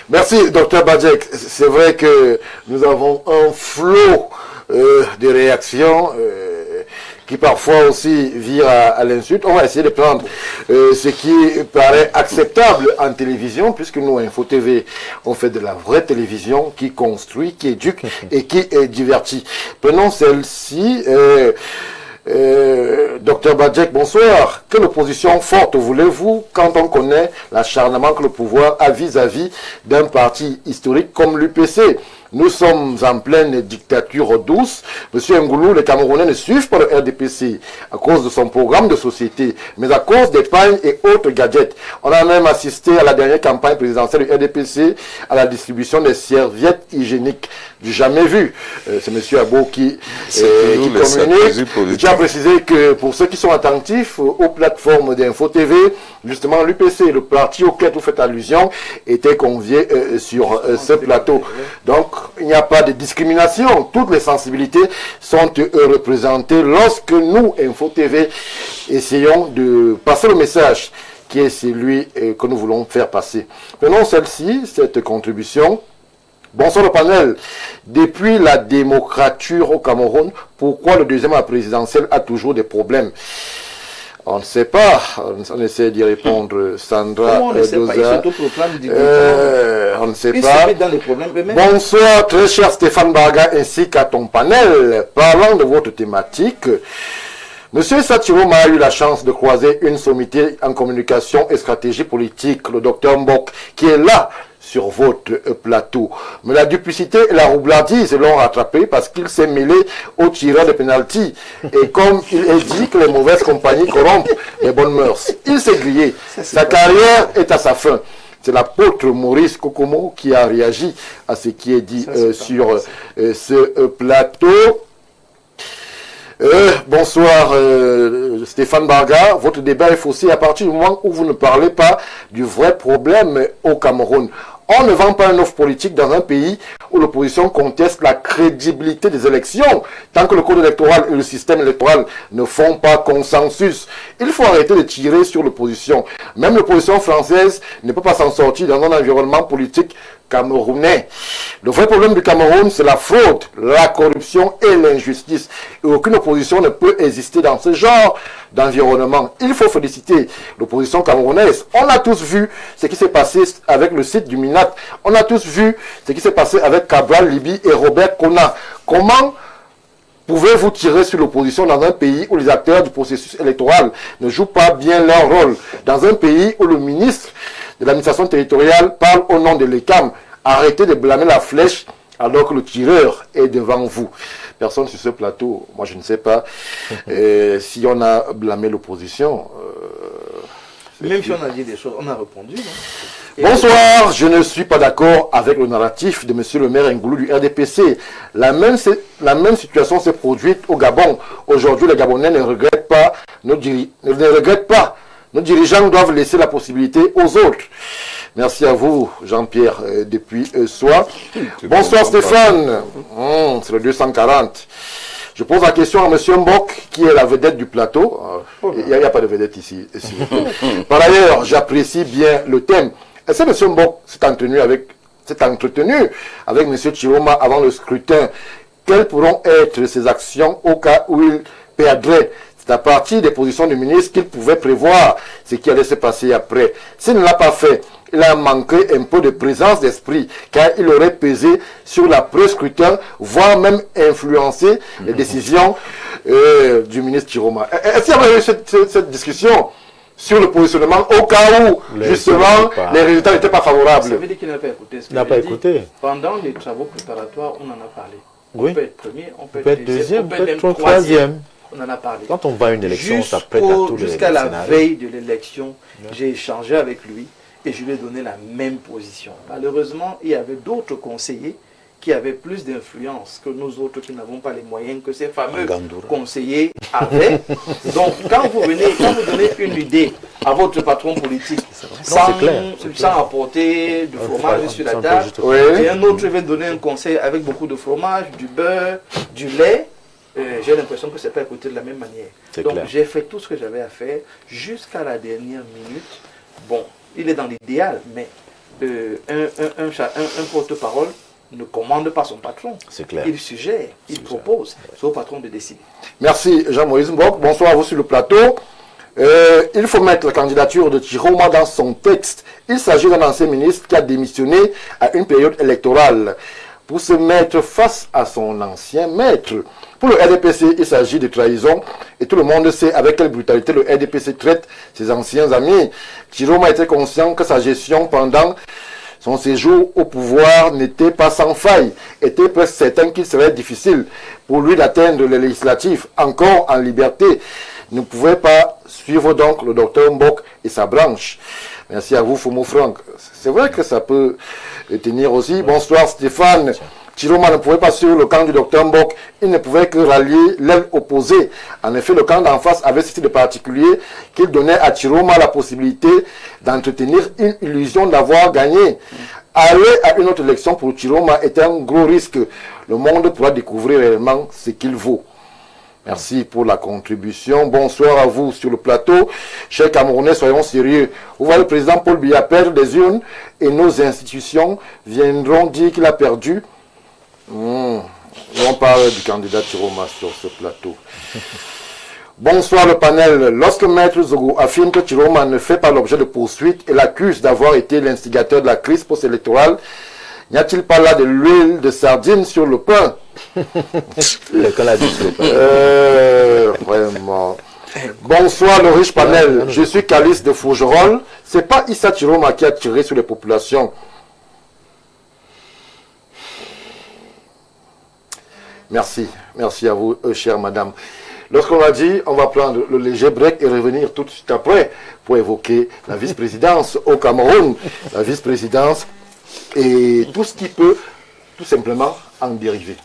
Merci, Dr Badjek. C'est vrai que nous avons un flot de réactions qui parfois aussi vire à l'insulte. On va essayer de prendre ce qui paraît acceptable en télévision, puisque nous, Info TV, on fait de la vraie télévision qui construit, qui éduque et qui divertit. Prenons celle-ci. Docteur Badjek, bonsoir. Quelle opposition forte voulez-vous quand on connaît l'acharnement que le pouvoir a vis-à-vis d'un parti historique comme l'UPC? Nous sommes en pleine dictature douce. Monsieur Ngoulou, les Camerounais ne suivent pas le RDPC à cause de son programme de société, mais à cause des pagnes et autres gadgets. On a même assisté à la dernière campagne présidentielle du RDPC à la distribution des serviettes hygiéniques du jamais vu. C'est monsieur Abo qui communique. Je tiens à préciser que pour ceux qui sont attentifs aux plateformes d'Info TV, justement l'UPC, le parti auquel vous faites allusion, était convié sur ce plateau. Donc, il n'y a pas de discrimination. Toutes les sensibilités sont représentées lorsque nous, Info TV, essayons de passer le message qui est celui que nous voulons faire passer. Prenons celle-ci, cette contribution. Bonsoir le panel. Depuis la démocrature au Cameroun, pourquoi le deuxième à la présidentielle a toujours des problèmes? On ne sait pas. On essaie d'y répondre. Sandra on ne sait pas. On ne sait pas. Dans les problèmes Bonsoir, très cher Stéphane Barga, ainsi qu'à ton panel. Parlant de votre thématique, Monsieur Satiroma a eu la chance de croiser une sommité en communication et stratégie politique, le docteur Mbok, qui est là sur votre plateau. Mais la duplicité et la roublardise l'ont rattrapé parce qu'il s'est mêlé au tireur de pénalty. Et comme il est dit que les mauvaises compagnies corrompent les bonnes mœurs, il s'est grillé. Sa carrière est à sa fin. C'est l'apôtre Maurice Kokomo qui a réagi à ce qui est dit sur ce plateau. Bonsoir Stéphane Barga, votre débat est faussé à partir du moment où vous ne parlez pas du vrai problème au Cameroun. On ne vend pas un offre politique dans un pays où l'opposition conteste la crédibilité des élections. Tant que le code électoral et le système électoral ne font pas consensus, il faut arrêter de tirer sur l'opposition. Même l'opposition française ne peut pas s'en sortir dans un environnement politique camerounais. Le vrai problème du Cameroun, c'est la fraude, la corruption et l'injustice. Et aucune opposition ne peut exister dans ce genre d'environnement. Il faut féliciter l'opposition camerounaise. On a tous vu ce qui s'est passé avec le site du MINAT. On a tous vu ce qui s'est passé avec Cabral Libi et Robert Kona. Comment pouvez-vous tirer sur l'opposition dans un pays où les acteurs du processus électoral ne jouent pas bien leur rôle? Dans un pays où le ministre de l'administration territoriale parle au nom de l'ECAM. Arrêtez de blâmer la flèche alors que le tireur est devant vous. Personne sur ce plateau, moi je ne sais pas si on a blâmé l'opposition. Même si on a dit des choses, on a répondu. Non? Bonsoir, je ne suis pas d'accord avec le narratif de monsieur le maire Ngoulou du RDPC. La même situation s'est produite au Gabon. Aujourd'hui, les Gabonais ne regrettent pas, ne regrettent pas. Nos dirigeants doivent laisser la possibilité aux autres. Merci à vous, Jean-Pierre, depuis Soie. Bonsoir Stéphane. C'est le 240. Je pose la question à M. Mbok, qui est la vedette du plateau. Il n'y a pas de vedette ici. Par ailleurs, j'apprécie bien le thème. Est-ce que M. Mbok s'est entretenu avec M. Chiroma avant le scrutin? Quelles pourront être ses actions au cas où il perdrait? C'est à partir des positions du ministre qu'il pouvait prévoir ce qui allait se passer après. S'il ne l'a pas fait, il a manqué un peu de présence d'esprit, car il aurait pesé sur la pré-scrutin, voire même influencé les décisions du ministre Chiroma. Est-ce qu'il y avait eu cette discussion sur le positionnement au cas où, justement, les résultats n'étaient pas favorables? Ça veut dire qu'il n'a pas écouté. Il n'a pas écouté. Pendant les travaux préparatoires, on en a parlé. Oui. On peut être premier, on peut être deuxième, on peut être même troisième. On en a parlé. Quand on va à une élection, on s'apprête à tous les Jusqu'à la scénarios. veille de l'élection, j'ai échangé avec lui et je lui ai donné la même position. Malheureusement, il y avait d'autres conseillers qui avaient plus d'influence que nous autres qui n'avons pas les moyens que ces fameux conseillers avaient. Donc, quand vous donnez une idée à votre patron politique, sans apporter de fromage sur la table, et un autre vient donner un conseil avec beaucoup de fromage, du beurre, du lait, j'ai l'impression que ce n'est pas écouté de la même manière. Donc j'ai fait tout ce que j'avais à faire jusqu'à la dernière minute. Bon, il est dans l'idéal, mais un porte-parole ne commande pas son patron. C'est clair. Il suggère, il propose. C'est au patron de décider. Merci Jean-Moïse Mbok. Bonsoir à vous sur le plateau. Il faut mettre la candidature de Chiroma dans son texte. Il s'agit d'un ancien ministre qui a démissionné à une période électorale. pour se mettre face à son ancien maître. Pour le RDPC, il s'agit de trahison et tout le monde sait avec quelle brutalité le RDPC traite ses anciens amis. Chiroma était conscient que sa gestion pendant son séjour au pouvoir n'était pas sans faille, était presque certain qu'il serait difficile pour lui d'atteindre les législatives, encore en liberté. Il ne pouvait pas suivre donc le docteur Mbok et sa branche. Merci à vous, Fumo Franck. C'est vrai que ça peut tenir aussi. Bonsoir Stéphane. Chiroma ne pouvait pas suivre le camp du docteur Mbok, il ne pouvait que rallier l'aile opposée. En effet, le camp d'en face avait ceci de particulier qu'il donnait à Chiroma la possibilité d'entretenir une illusion d'avoir gagné. Aller à une autre élection pour Chiroma était un gros risque. Le monde pourra découvrir réellement ce qu'il vaut. Merci pour la contribution. Bonsoir à vous sur le plateau. Chers Camerounais, soyons sérieux. Vous voyez le président Paul Biya perdre des urnes et nos institutions viendront dire qu'il a perdu. On parle du candidat Chiroma sur ce plateau. Bonsoir le panel. Lorsque Maître Zogo affirme que Chiroma ne fait pas l'objet de poursuites et l'accuse d'avoir été l'instigateur de la crise post-électorale, n'y a-t-il pas là de l'huile de sardine sur le pain? Vraiment. Bonsoir le riche panel. Je suis Calice de Fougerolles. C'est pas Issa Chiroma qui a tiré sur les populations. Merci. Merci à vous, chère madame. Lorsqu'on a dit, on va prendre le léger break et revenir tout de suite après pour évoquer la vice-présidence au Cameroun. La vice-présidence et tout ce qui peut tout simplement en dériver.